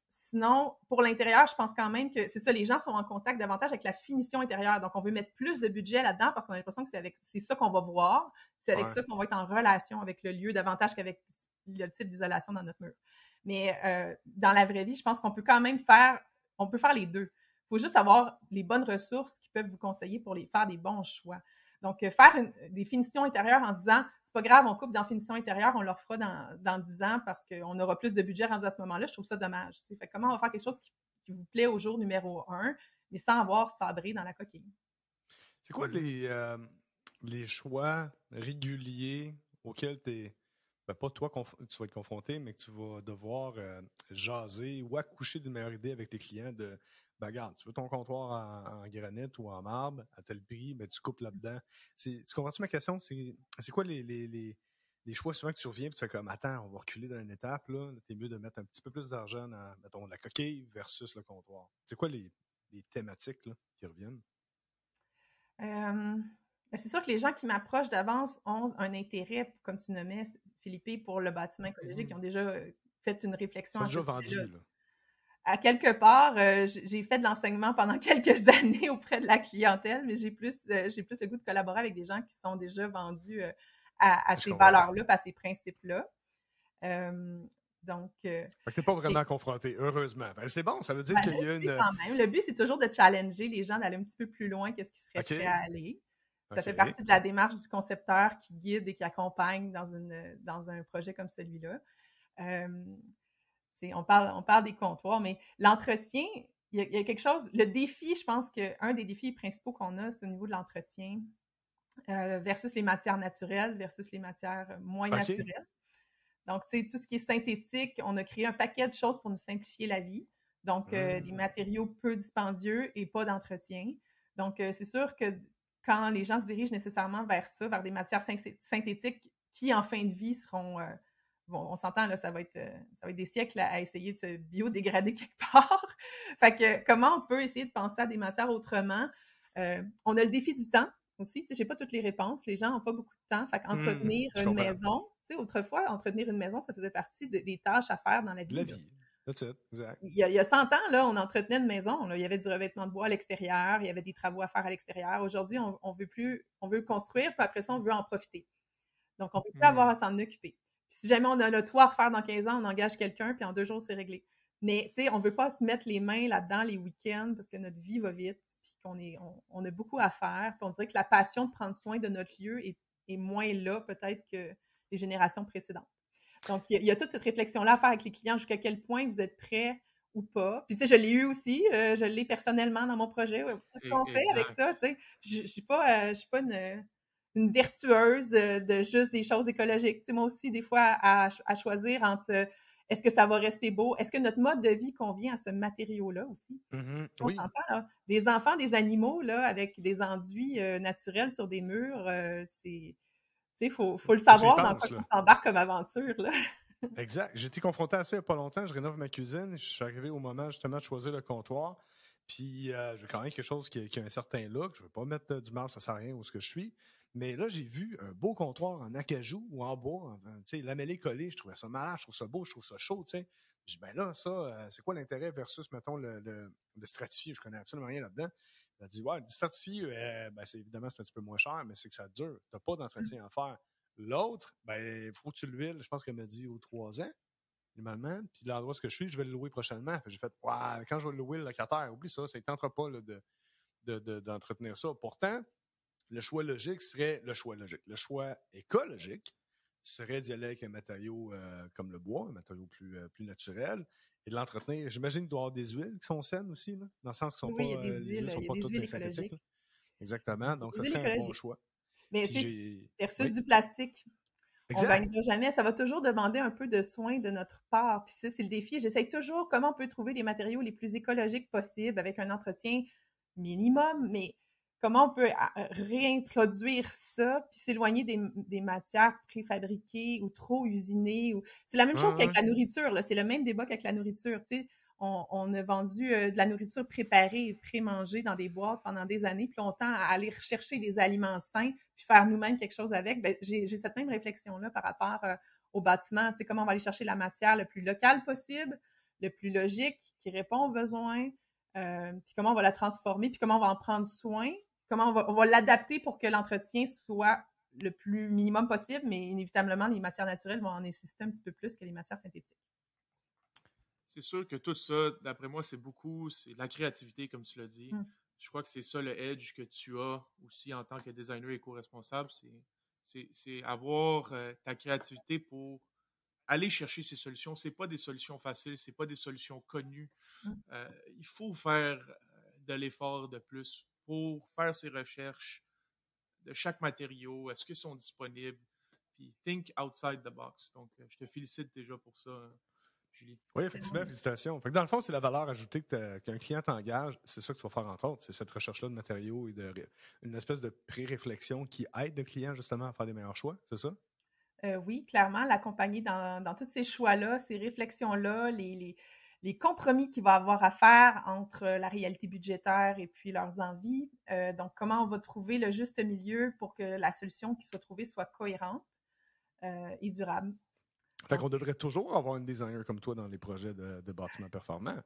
Sinon, pour l'intérieur, je pense quand même que c'est ça, les gens sont en contact davantage avec la finition intérieure. Donc, on veut mettre plus de budget là-dedans parce qu'on a l'impression que c'est ça qu'on va voir. C'est avec ça qu'on va être en relation avec le lieu davantage qu'avec le type d'isolation dans notre mur. Mais dans la vraie vie, je pense qu'on peut quand même faire les deux. Il faut juste avoir les bonnes ressources qui peuvent vous conseiller pour faire des bons choix. Donc, faire des finitions intérieures en se disant, c'est pas grave, on coupe dans finition intérieure, on leur fera dans 10 ans parce qu'on aura plus de budget rendu à ce moment-là, je trouve ça dommage. Fait comment on va faire quelque chose qui vous plaît au jour numéro 1, mais sans avoir sabré dans la coquille. C'est quoi les choix réguliers auxquels pas toi, tu vas être confronté, mais que tu vas devoir jaser ou accoucher d'une meilleure idée avec tes clients de regarde, tu veux ton comptoir en granit ou en marbre à tel prix, ben, tu coupes là-dedans. Tu comprends-tu ma question? C'est quoi les choix souvent que tu reviens et tu fais comme attends, on va reculer dans une étape, là. T'es mieux de mettre un petit peu plus d'argent dans, mettons, la coquille versus le comptoir. C'est quoi les thématiques là, qui reviennent? C'est sûr que les gens qui m'approchent d'avance ont un intérêt, comme tu nommais, Philippe, pour le bâtiment écologique. Ils ont déjà fait une réflexion Ils sont à déjà ce sujet-là. vendus, là. À quelque part, j'ai fait de l'enseignement pendant quelques années auprès de la clientèle, mais j'ai plus le goût de collaborer avec des gens qui sont déjà vendus à ces valeurs-là, à ces principes-là. Donc, fait que t'es pas vraiment confronté, heureusement. Ben, c'est bon, ça veut dire qu'il y a une... Quand même. Le but, c'est toujours de challenger les gens, d'aller un petit peu plus loin que ce qui serait prêt à aller. Ça fait partie de la démarche du concepteur qui guide et qui accompagne dans un projet comme celui-là. On parle des comptoirs, mais l'entretien, il y a quelque chose, le défi, je pense qu'un des défis principaux qu'on a, c'est au niveau de l'entretien versus les matières naturelles versus les matières moins naturelles. Donc, tu sais, tout ce qui est synthétique, on a créé un paquet de choses pour nous simplifier la vie. Donc, des matériaux peu dispendieux et pas d'entretien. Donc, c'est sûr que quand les gens se dirigent nécessairement vers ça, vers des matières synthétiques qui, en fin de vie, seront... bon, on s'entend, là, ça va être des siècles à essayer de se biodégrader quelque part. Fait que comment on peut essayer de penser à des matières autrement? On a le défi du temps aussi. Tu sais, j'ai pas toutes les réponses. Les gens n'ont pas beaucoup de temps. Fait qu'entretenir une maison, tu sais, autrefois, entretenir une maison, ça faisait partie des tâches à faire dans la vie. La vie. That's it. Exact. Il y a 100 ans, là, on entretenait une maison. Là, il y avait du revêtement de bois à l'extérieur. Il y avait des travaux à faire à l'extérieur. Aujourd'hui, on veut plus, on veut construire, puis après ça, on veut en profiter. Donc, on ne peut plus avoir à s'en occuper. Puis si jamais on a le toit à refaire dans 15 ans, on engage quelqu'un, puis en 2 jours, c'est réglé. Mais, tu sais, on ne veut pas se mettre les mains là-dedans les week-ends parce que notre vie va vite, puis on a beaucoup à faire. Puis on dirait que la passion de prendre soin de notre lieu est moins là, peut-être, que les générations précédentes. Donc, il y a toute cette réflexion-là à faire avec les clients, jusqu'à quel point vous êtes prêts ou pas. Puis, tu sais, je l'ai eu aussi, je l'ai personnellement dans mon projet. Qu'est-ce qu'on fait avec ça, tu sais? Je ne suis pas une vertueuse de juste des choses écologiques. Tu sais, moi aussi, des fois, à choisir entre est-ce que ça va rester beau? Est-ce que notre mode de vie convient à ce matériau-là aussi? On s'entend, là. Des enfants, des animaux, là, avec des enduits naturels sur des murs, il faut le savoir dans quoi on s'embarque comme aventure, là. Exact. J'ai été confronté à ça il n'y a pas longtemps. Je rénove ma cuisine. Je suis arrivé au moment justement de choisir le comptoir. Puis, je veux quand même quelque chose qui a un certain look. Je ne veux pas mettre du marbre, ça ne sert à rien où ce que je suis. Mais là, j'ai vu un beau comptoir en acajou ou en bois, lamellé collé. Je trouvais ça malade, je trouve ça beau, je trouve ça chaud, tu sais. Je dis, ben là, ça, c'est quoi l'intérêt versus, mettons, le stratifié? Je connais absolument rien là-dedans. Elle a dit, ouais, le stratifié, c'est évidemment, c'est un petit peu moins cher, mais c'est que ça dure. Tu n'as pas d'entretien à faire. L'autre, il faut que tu l'huiles, je pense qu'elle m'a dit aux 3 ans. Normalement, puis l'endroit où je suis, je vais le louer prochainement. J'ai fait, ouais, quand je vais le louer, le locataire, oublie ça, ça ne tentera pas là, d'entretenir ça. Pourtant, le choix logique serait le choix logique. Le choix écologique serait d'y aller avec un matériau comme le bois, un matériau plus naturel, et de l'entretenir. J'imagine qu'il doit y avoir des huiles qui sont saines aussi, là, dans le sens qu'ils sont Oui, il y a pas, des les huiles huiles, sont il y a pas des toutes huiles synthétiques, là. écologiques. Exactement. Donc, Des ça huiles serait un bon écologiques. choix. Mais Puis tu sais, j'ai... versus Oui, du plastique, on exact. gagnera jamais. Ça va toujours demander un peu de soin de notre part. Puis ça, c'est le défi. J'essaye toujours comment on peut trouver les matériaux les plus écologiques possibles avec un entretien minimum, mais comment on peut réintroduire ça puis s'éloigner des matières préfabriquées ou trop usinées. C'est la même chose qu'avec la nourriture, là. C'est le même débat qu'avec la nourriture. Tu sais, on a vendu de la nourriture préparée, pré-mangée dans des boîtes pendant des années, puis on tend à aller rechercher des aliments sains, puis faire nous-mêmes quelque chose avec. Ben, j'ai cette même réflexion-là par rapport au bâtiment. Tu sais, comment on va aller chercher la matière le plus locale possible, le plus logique, qui répond aux besoins, puis comment on va la transformer, puis comment on va en prendre soin, comment on va l'adapter pour que l'entretien soit le plus minimum possible, mais inévitablement, les matières naturelles vont en nécessiter un petit peu plus que les matières synthétiques. C'est sûr que tout ça, d'après moi, c'est de la créativité, comme tu l'as dit. Je crois que c'est ça le edge que tu as aussi en tant que designer éco-responsable, c'est avoir ta créativité pour aller chercher ces solutions. C'est pas des solutions faciles, c'est pas des solutions connues. Il faut faire de l'effort de plus pour faire ces recherches de chaque matériau. Est-ce qu'ils sont disponibles? Puis think outside the box. Donc, je te félicite déjà pour ça, Julie. Oui, effectivement, félicitations. Fait que dans le fond, c'est la valeur ajoutée qu'un client t'engage. C'est ça que tu vas faire entre autres. C'est cette recherche-là de matériaux et une espèce de pré-réflexion qui aide le client justement à faire des meilleurs choix, c'est ça? Oui, clairement, l'accompagner dans tous ces choix-là, ces réflexions-là, les compromis qu'il va avoir à faire entre la réalité budgétaire et puis leurs envies. Donc, comment on va trouver le juste milieu pour que la solution qui soit trouvée soit cohérente et durable. Fait qu'on devrait toujours avoir une designer comme toi dans les projets de bâtiments performants.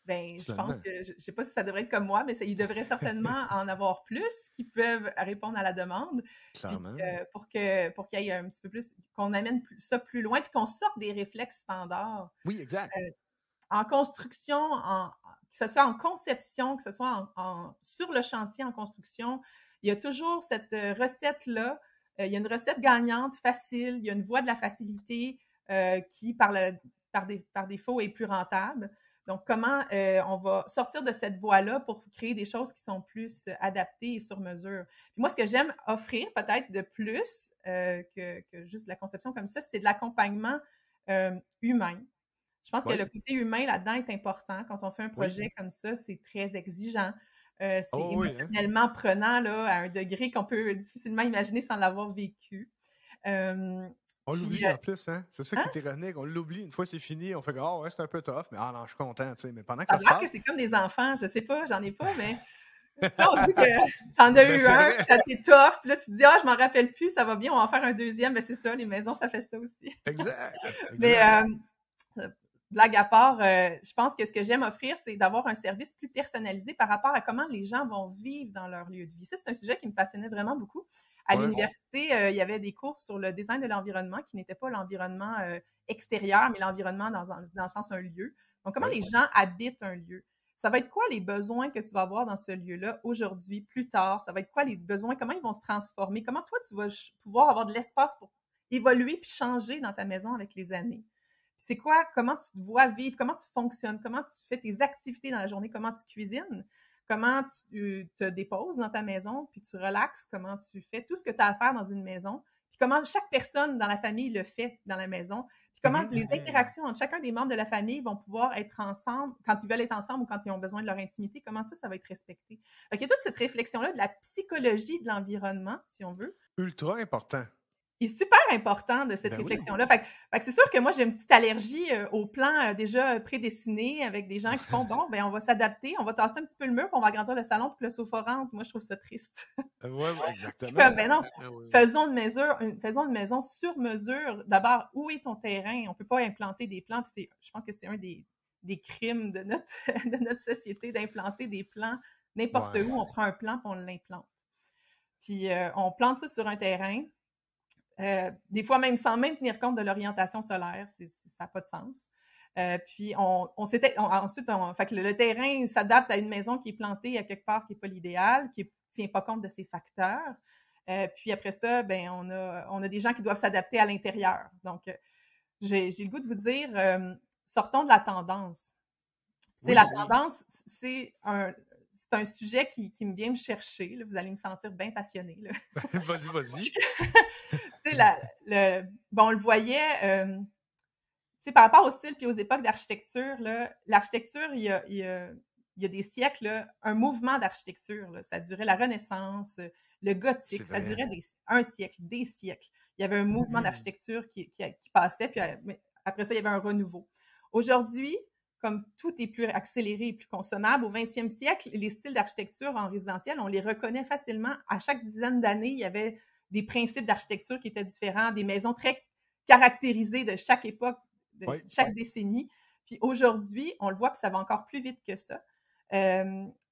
Ben, je pense que, je ne sais pas si ça devrait être comme moi, mais il devrait certainement en avoir plus qui peuvent répondre à la demande. Clairement. Puis, pour qu'il y ait un petit peu plus, qu'on amène ça plus loin, puis qu'on sorte des réflexes standards. Oui, exact. En construction, que ce soit en conception, que ce soit sur le chantier en construction, il y a toujours cette recette-là. Il y a une recette gagnante, facile, il y a une voie de la facilité qui, par défaut, est plus rentable. Donc, comment on va sortir de cette voie-là pour créer des choses qui sont plus adaptées et sur mesure. Puis moi, ce que j'aime offrir peut-être de plus que juste la conception comme ça, c'est de l'accompagnement humain. Je pense que le côté humain là-dedans est important. Quand on fait un projet comme ça, c'est très exigeant. C'est émotionnellement prenant là, à un degré qu'on peut difficilement imaginer sans l'avoir vécu. On l'oublie en plus, hein? C'est ça qui est ironique. On l'oublie. Une fois c'est fini, on fait « Ah ouais, c'est un peu tough, mais ah non, je suis content, tu sais. » Mais pendant que ça se passe... que c'est comme des enfants, je sais pas, j'en ai pas, mais... on dit que t'en as eu un, ça t'est tough, puis là tu te dis « Ah, je m'en rappelle plus, ça va bien, on va en faire un deuxième. » Mais c'est ça, les maisons, ça fait ça aussi. Exact. Mais blague à part, je pense que ce que j'aime offrir, c'est d'avoir un service plus personnalisé par rapport à comment les gens vont vivre dans leur lieu de vie. Ça, c'est un sujet qui me passionnait vraiment beaucoup. À l'université, il y avait des cours sur le design de l'environnement qui n'était pas l'environnement extérieur, mais l'environnement dans le sens un lieu. Donc, comment les gens habitent un lieu? Ça va être quoi les besoins que tu vas avoir dans ce lieu-là aujourd'hui, plus tard? Ça va être quoi les besoins? Comment ils vont se transformer? Comment toi, tu vas pouvoir avoir de l'espace pour évoluer puis changer dans ta maison avec les années? C'est quoi? Comment tu te vois vivre? Comment tu fonctionnes? Comment tu fais tes activités dans la journée? Comment tu cuisines? Comment tu te déposes dans ta maison, puis tu relaxes, comment tu fais tout ce que tu as à faire dans une maison, puis comment chaque personne dans la famille le fait dans la maison, puis comment les interactions entre chacun des membres de la famille vont pouvoir être ensemble, quand ils veulent être ensemble ou quand ils ont besoin de leur intimité, comment ça va être respecté. Donc, il y a toute cette réflexion-là de la psychologie de l'environnement, si on veut. Ultra important. Il est super important de cette réflexion-là. Fait que c'est sûr que moi, j'ai une petite allergie au plan déjà prédestiné avec des gens qui font, bon, ben on va s'adapter, on va tasser un petit peu le mur, puis on va agrandir le salon pour que le sofa rentre. Moi, je trouve ça triste. Oui, exactement. Ben non, faisons une maison sur mesure. D'abord, où est ton terrain? On ne peut pas implanter des plans. Je pense que c'est un des crimes de notre société d'implanter des plans n'importe où. On prend un plan et on l'implante. Puis, on plante ça sur un terrain. Des fois même sans même tenir compte de l'orientation solaire, ça n'a pas de sens. Puis ensuite, fait que le terrain s'adapte à une maison qui est plantée à quelque part qui n'est pas l'idéal, qui ne tient pas compte de ces facteurs. Puis après ça, ben on a des gens qui doivent s'adapter à l'intérieur. Donc, j'ai le goût de vous dire, sortons de la tendance. Oui, La oui. tendance, c'est un sujet qui me vient me chercher. Là. Vous allez me sentir bien passionnée. Là. Vas-y. Bon, on le voyait, par rapport au style puis aux époques d'architecture, l'architecture, il y a des siècles, là, un mouvement d'architecture. Là, ça durait la Renaissance, le gothique, ça durait un siècle, des siècles. Il y avait un mouvement d'architecture qui passait, puis après ça, il y avait un renouveau. Aujourd'hui, comme tout est plus accéléré et plus consommable, au 20e siècle, les styles d'architecture en résidentiel, on les reconnaît facilement. À chaque dizaine d'années, il y avait des principes d'architecture qui étaient différents, des maisons très caractérisées de chaque époque, de chaque décennie. Puis aujourd'hui, on le voit, puis ça va encore plus vite que ça.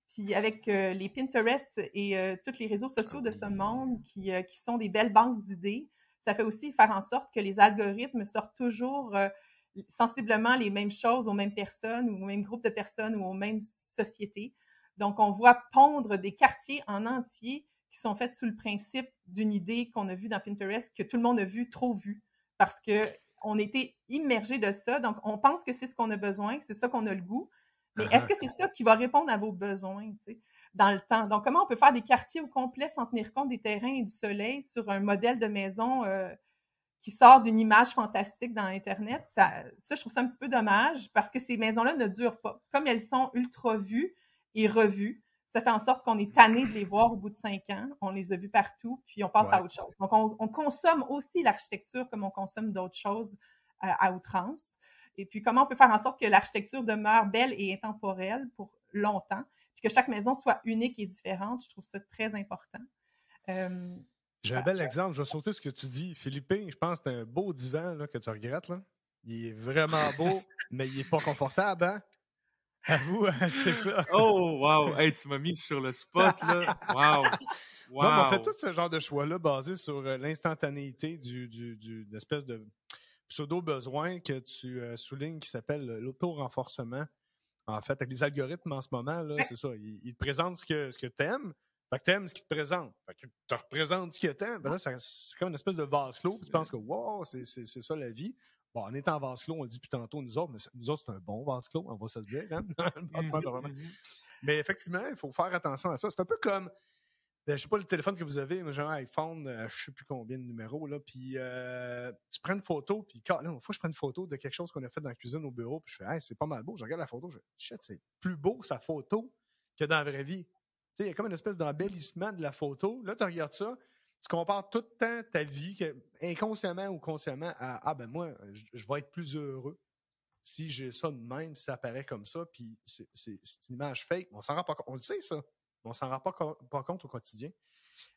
Puis avec les Pinterest et tous les réseaux sociaux de ce monde qui sont des belles banques d'idées, ça fait aussi faire en sorte que les algorithmes sortent toujours sensiblement les mêmes choses aux mêmes personnes ou aux mêmes groupes de personnes ou aux mêmes sociétés. Donc, on voit pondre des quartiers en entier qui sont faits sous le principe d'une idée qu'on a vue dans Pinterest, que tout le monde a vu, trop vue, parce qu'on était immergé de ça. Donc, on pense que c'est ce qu'on a besoin, que c'est ça qu'on a le goût. Mais est-ce que c'est ça qui va répondre à vos besoins, tu sais, dans le temps? Donc, comment on peut faire des quartiers au complet sans tenir compte des terrains et du soleil sur un modèle de maison qui sort d'une image fantastique dans Internet? Ça, je trouve ça un petit peu dommage parce que ces maisons-là ne durent pas. Comme elles sont ultra vues et revues, ça fait en sorte qu'on est tanné de les voir au bout de 5 ans. On les a vues partout, puis on passe à autre chose. Donc, on consomme aussi l'architecture comme on consomme d'autres choses à outrance. Et puis, comment on peut faire en sorte que l'architecture demeure belle et intemporelle pour longtemps, puis que chaque maison soit unique et différente. Je trouve ça très important. J'ai un bel exemple. Je vais sauter ce que tu dis. Philippe, je pense que c'est un beau divan là, que tu regrettes. Là. Il est vraiment beau, mais il n'est pas confortable. Hein? Avoue, c'est ça. Oh, wow! Hey, tu m'as mis sur le spot, là. Wow! Non, mais on fait tout ce genre de choix-là basé sur l'instantanéité de l'espèce de pseudo-besoin que tu soulignes qui s'appelle l'auto-renforcement. En fait, avec les algorithmes en ce moment, là, c'est ça. Ils te présentent ce que tu aimes. Fait que t'aimes ce qu'ils te présentent. Fait que tu te représentes ce que t'aimes. Ben là, c'est comme une espèce de vase clos. Tu penses que, wow, c'est ça la vie. Bon, on est en vase clos, on le dit plus tantôt, nous autres, mais nous autres, c'est un bon vase clos, on va se le dire. Hein? Mais effectivement, il faut faire attention à ça. C'est un peu comme, je sais pas le téléphone que vous avez, mais j'ai un iPhone, je sais plus combien de numéros, là, puis tu prends une photo, puis là, une fois, je prends une photo de quelque chose qu'on a fait dans la cuisine au bureau, puis je fais, hey, c'est pas mal beau. Je regarde la photo, je fais, shit, c'est plus beau sa photo que dans la vraie vie. Il y a comme une espèce d'embellissement de la photo. Là, tu regardes ça, tu compares tout le temps ta vie, inconsciemment ou consciemment, à ben moi, je vais être plus heureux si j'ai ça de même, si ça apparaît comme ça, puis c'est une image fake. On s'en rend pas compte. On le sait, ça. On s'en rend pas compte au quotidien.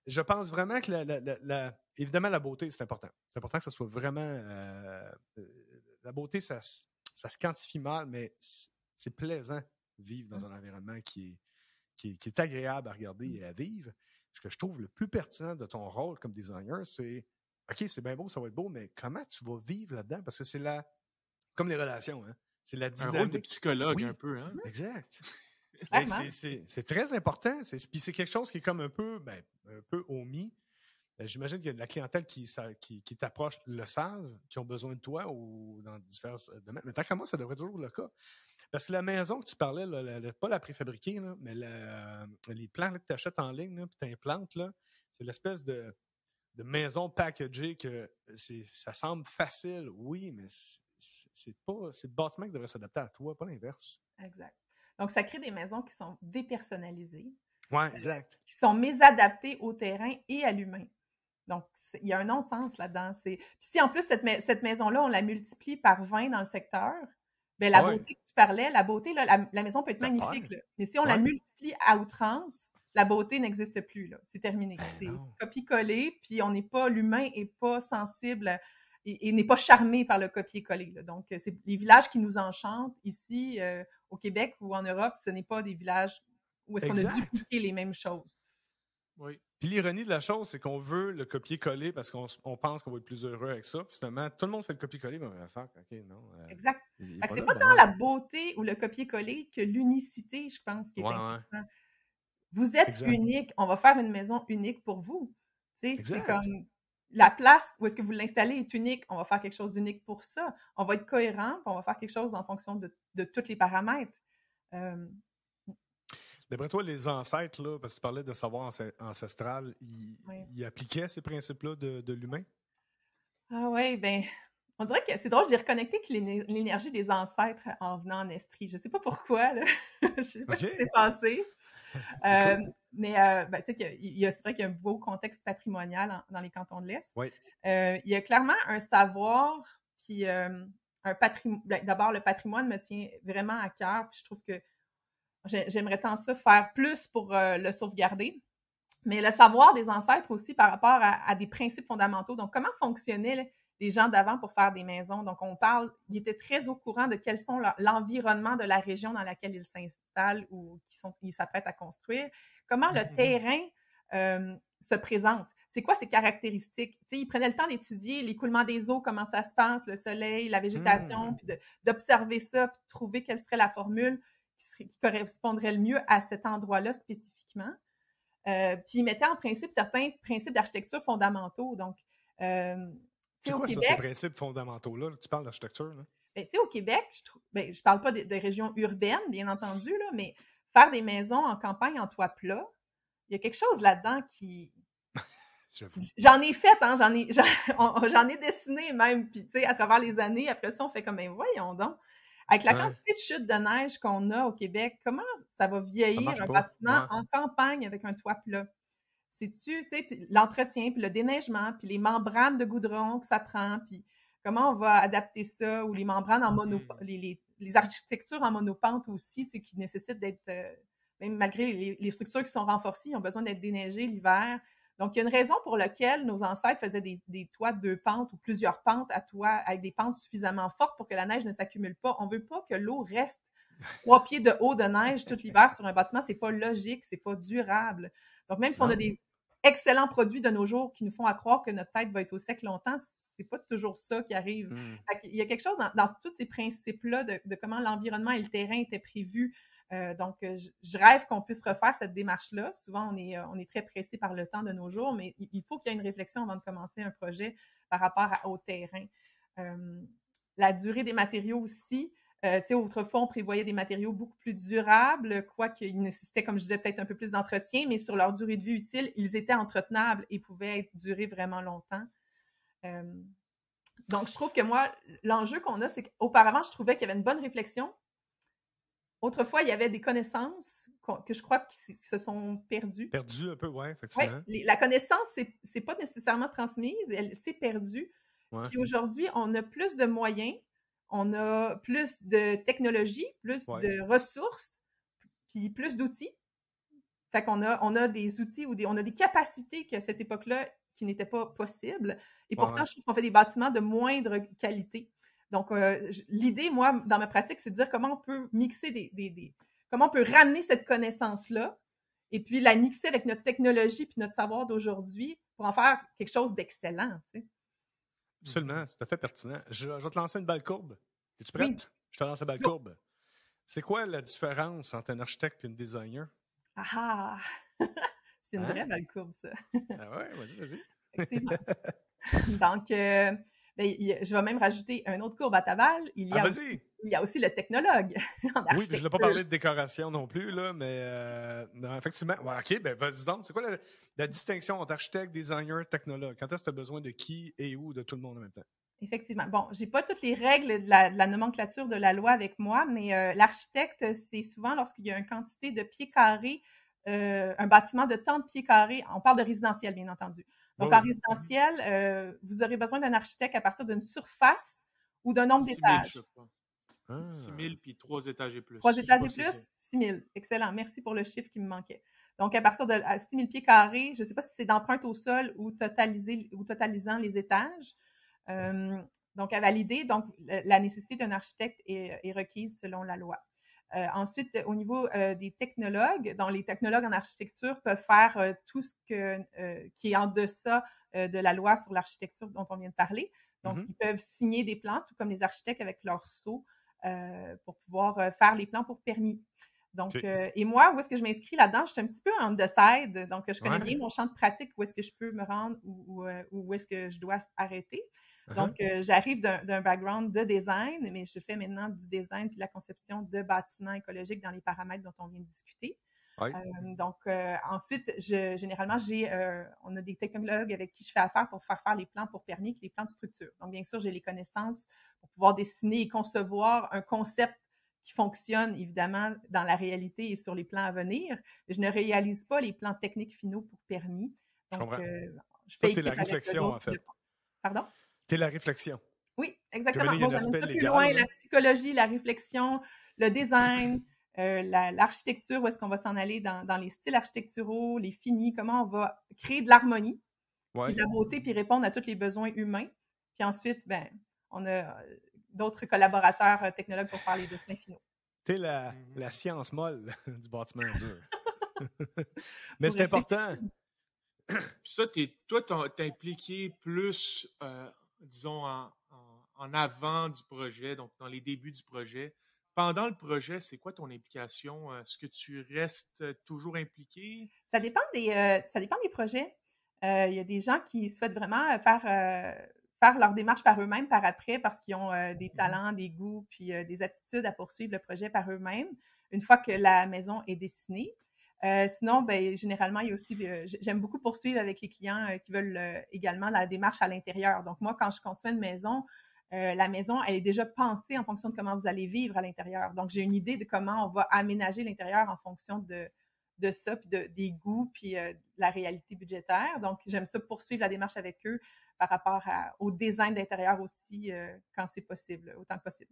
Je pense vraiment que évidemment, la beauté, c'est important. C'est important que ça soit vraiment... la beauté, ça se quantifie mal, mais c'est plaisant de vivre dans un environnement qui est agréable à regarder et à vivre. Ce que je trouve le plus pertinent de ton rôle comme designer, c'est OK, c'est bien beau, ça va être beau, mais comment tu vas vivre là-dedans? Parce que c'est comme les relations, hein? C'est la dynamique. Un rôle de psychologue, un peu, hein? Exact. C'est très important. Puis c'est quelque chose qui est comme un peu omis. J'imagine qu'il y a de la clientèle qui t'approche, le savent, qui ont besoin de toi ou dans divers domaines. Mais tant qu'à moi, ça devrait être toujours le cas. Parce que la maison que tu parlais, là, pas la préfabriquée, là, mais les plans là, que tu achètes en ligne et tu implantes, c'est l'espèce de maison packagée que ça semble facile, oui, mais c'est le bâtiment qui devrait s'adapter à toi, pas l'inverse. Exact. Donc, ça crée des maisons qui sont dépersonnalisées. Oui, exact. Qui sont mésadaptées au terrain et à l'humain. Donc, il y a un non-sens là-dedans. Puis si en plus, cette maison-là, on la multiplie par 20 dans le secteur, bien, la beauté que tu parlais, la beauté, là, la maison peut être magnifique. Là. Mais si on la multiplie à outrance, la beauté n'existe plus. Là. C'est terminé. C'est copier-coller, puis l'humain n'est pas sensible et n'est pas charmé par le copier-coller. Là. Donc, c'est les villages qui nous enchantent ici, au Québec ou en Europe, ce n'est pas des villages où est-ce qu'on a dupliqué les mêmes choses. Oui. Puis l'ironie de la chose, c'est qu'on veut le copier-coller parce qu'on pense qu'on va être plus heureux avec ça. Puis finalement, tout le monde fait le copier-coller, mais on va faire, OK, non. Exact. C'est pas tant la beauté ou le copier-coller que l'unicité, je pense, qui est important. Vous êtes unique. On va faire une maison unique pour vous. Tu sais, c'est Exact. comme la place où est-ce que vous l'installez est unique. On va faire quelque chose d'unique pour ça. On va être cohérent, puis on va faire quelque chose en fonction de tous les paramètres. Euh, D'après toi, les ancêtres, là, parce que tu parlais de savoir ancestral, ouais. ils appliquaient ces principes-là de l'humain? Ah ouais, ben, on dirait que c'est drôle, j'ai reconnecté que l'énergie des ancêtres en venant en Estrie. Je sais pas pourquoi, là. Je sais pas ce qui OK. s'est passé. C'est Euh, cool. mais ben, tu sais, c'est vrai qu'il y a un beau contexte patrimonial dans les cantons de l'Est. Oui. Il y a clairement un savoir, puis un patrimoine. D'abord, le patrimoine me tient vraiment à cœur, puis je trouve que j'aimerais tant ça faire plus pour le sauvegarder. Mais le savoir des ancêtres aussi par rapport à des principes fondamentaux. Donc, comment fonctionnaient les gens d'avant pour faire des maisons? Donc, ils étaient très au courant de quels sont l'environnement de la région dans laquelle ils s'installent ou ils s'apprêtent à construire. Comment le terrain se présente. C'est quoi ses caractéristiques? Tu sais, ils prenaient le temps d'étudier l'écoulement des eaux, comment ça se passe, le soleil, la végétation, puis d'observer ça, puis de trouver quelle serait la formule qui correspondrait le mieux à cet endroit-là spécifiquement. Puis ils mettaient en principe certains principes d'architecture fondamentaux. Donc, c'est quoi ça, ces principes fondamentaux-là? Tu parles d'architecture, là? Ben, tu sais, au Québec, je parle pas de régions urbaines, bien entendu, là, mais faire des maisons en campagne en toit plat, il y a quelque chose là-dedans qui... J'en ai fait, hein, j'en ai dessiné même, puis tu sais, à travers les années, après ça, on fait comme, ben voyons donc. Avec la quantité de chutes de neige qu'on a au Québec, comment ça va vieillir un bâtiment en campagne avec un toit plat? C'est-tu, tu sais, l'entretien, puis le déneigement, puis les membranes de goudron que ça prend, puis comment on va adapter ça, ou les membranes en les architectures en monopente aussi, tu sais, qui nécessitent d'être, même malgré les structures qui sont renforcées, ils ont besoin d'être déneigées l'hiver. Donc, il y a une raison pour laquelle nos ancêtres faisaient des toits de 2 pentes ou plusieurs pentes à toit avec des pentes suffisamment fortes pour que la neige ne s'accumule pas. On ne veut pas que l'eau reste 3 pieds de haut de neige tout l'hiver sur un bâtiment. C'est pas logique, c'est pas durable. Donc, même si on a des excellents produits de nos jours qui nous font à croire que notre tête va être au sec longtemps, c'est pas toujours ça qui arrive. Il y a quelque chose dans tous ces principes-là de comment l'environnement et le terrain étaient prévus. Donc, je rêve qu'on puisse refaire cette démarche-là. Souvent, on est très pressé par le temps de nos jours, mais il faut qu'il y ait une réflexion avant de commencer un projet par rapport au terrain. La durée des matériaux aussi. Tu sais, autrefois, on prévoyait des matériaux beaucoup plus durables, quoiqu'ils nécessitaient, comme je disais, peut-être un peu plus d'entretien, mais sur leur durée de vie utile, ils étaient entretenables et pouvaient durer vraiment longtemps. Donc, je trouve que moi, l'enjeu qu'on a, c'est qu'auparavant, je trouvais qu'il y avait une bonne réflexion. Autrefois, il y avait des connaissances que je crois qui se sont perdues. Perdues un peu, oui, effectivement. Ouais, la connaissance, c'est pas nécessairement transmise, elle s'est perdue. Ouais. Puis aujourd'hui, on a plus de moyens, on a plus de technologie, plus de ressources, puis plus d'outils. Fait qu'on a des outils ou on a des capacités qu'à cette époque-là qui n'étaient pas possibles. Et pourtant, je trouve qu'on fait des bâtiments de moindre qualité. Donc, l'idée, moi, dans ma pratique, c'est de dire comment on peut mixer comment on peut ramener cette connaissance-là et puis la mixer avec notre technologie puis notre savoir d'aujourd'hui pour en faire quelque chose d'excellent, tu sais. Absolument, c'est tout à fait pertinent. Je vais te lancer une balle courbe. Es-tu prête? Oui. Je te lance la balle courbe. C'est quoi la différence entre un architecte et un designer? Ah! C'est une vraie balle courbe, ça. Ah ouais, vas-y. Donc, je vais même rajouter un autre courbe à ta balle. Il y a aussi le technologue en architecture. Oui, je ne voulais pas parler de décoration non plus, là, mais non, effectivement. Ouais, OK, ben vas-y donc. C'est quoi la distinction entre architecte, designer, technologue? Quand est-ce que tu as besoin de qui et où, de tout le monde en même temps? Effectivement. Bon, j'ai pas toutes les règles de la nomenclature de la loi avec moi, mais l'architecte, c'est souvent lorsqu'il y a une quantité de pieds carrés, un bâtiment de tant de pieds carrés, on parle de résidentiel, bien entendu. Donc, en résidentiel, vous aurez besoin d'un architecte à partir d'une surface ou d'un nombre d'étages. 6 000 puis 3 étages et plus. 3 étages et plus, 6 000. Excellent. Merci pour le chiffre qui me manquait. Donc, à partir de 6 000 pieds carrés, je ne sais pas si c'est d'empreinte au sol ou totalisant les étages. Donc, à valider. Donc, la nécessité d'un architecte est requise selon la loi. Ensuite, au niveau des technologues, donc les technologues en architecture peuvent faire tout ce qui est en deçà de la loi sur l'architecture dont on vient de parler. Donc, ils peuvent signer des plans, tout comme les architectes avec leur sceau, pour pouvoir faire les plans pour permis. Donc, OK. et moi, où est-ce que je m'inscris là-dedans? Je suis un petit peu on the side, donc je connais Ouais. bien mon champ de pratique, où est-ce que je peux me rendre ou où est-ce que je dois arrêter. Donc, j'arrive d'un background de design, mais je fais maintenant du design puis de la conception de bâtiments écologiques dans les paramètres dont on vient de discuter. Ouais. Donc, ensuite, généralement, on a des technologues avec qui je fais affaire pour faire les plans pour permis, les plans de structure. Donc, bien sûr, j'ai les connaissances pour pouvoir dessiner et concevoir un concept qui fonctionne, évidemment, dans la réalité et sur les plans à venir. Je ne réalise pas les plans techniques finaux pour permis. Je Donc, comprends. je Toi, fais t'es la équipe avec réflexion, d'autres. en fait. Pardon? T'es la réflexion. Oui, Puis exactement. maintenant, il y a Moi, un j'amène aspect ça plus légal, loin, là. la psychologie, la réflexion, le design, l'architecture, où est-ce qu'on va s'en aller dans les styles architecturaux, les finis, comment on va créer de l'harmonie, puis Ouais. de la beauté, puis répondre à tous les besoins humains. Puis ensuite, ben, on a d'autres collaborateurs technologues pour faire les dessins finaux. T'es la science molle du bâtiment dur. Mais Pour c'est rester important. Puis ça, toi, t'es impliqué plus, disons, en avant du projet, donc dans les débuts du projet. Pendant le projet, c'est quoi ton implication? Est-ce que tu restes toujours impliqué? Ça dépend des projets. Il y a des gens qui souhaitent vraiment faire leur démarche par eux-mêmes par après parce qu'ils ont des talents, des goûts, puis des attitudes à poursuivre le projet par eux-mêmes une fois que la maison est dessinée. Sinon, ben, généralement, il y a aussi, j'aime beaucoup poursuivre avec les clients qui veulent également la démarche à l'intérieur. Donc, moi, quand je conçois une maison, la maison, elle est déjà pensée en fonction de comment vous allez vivre à l'intérieur. Donc, j'ai une idée de comment on va aménager l'intérieur en fonction de ça, puis des goûts, puis de la réalité budgétaire. Donc, j'aime ça poursuivre la démarche avec eux par rapport au design d'intérieur aussi, quand c'est possible, autant que possible.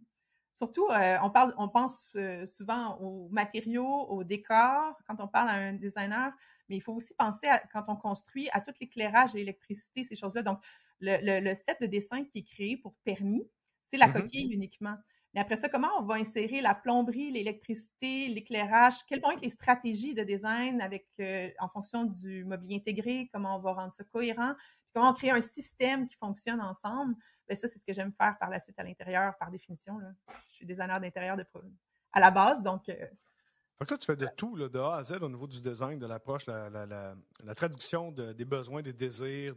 Surtout, on pense souvent aux matériaux, au décor, quand on parle à un designer, mais il faut aussi penser, quand on construit, à tout l'éclairage, l'électricité, ces choses-là. Donc, le set de dessin qui est créé pour permis, c'est la coquille uniquement. Mais après ça, comment on va insérer la plomberie, l'électricité, l'éclairage? Quelles vont être les stratégies de design en fonction du mobilier intégré? Comment on va rendre ça cohérent? Puis comment on crée un système qui fonctionne ensemble? Bien, ça, c'est ce que j'aime faire par la suite à l'intérieur, par définition. Là. Je suis designer d'intérieur à la base, donc... Fait que toi, tu fais de tout, là, de A à Z au niveau du design, de l'approche, la traduction des besoins, des désirs,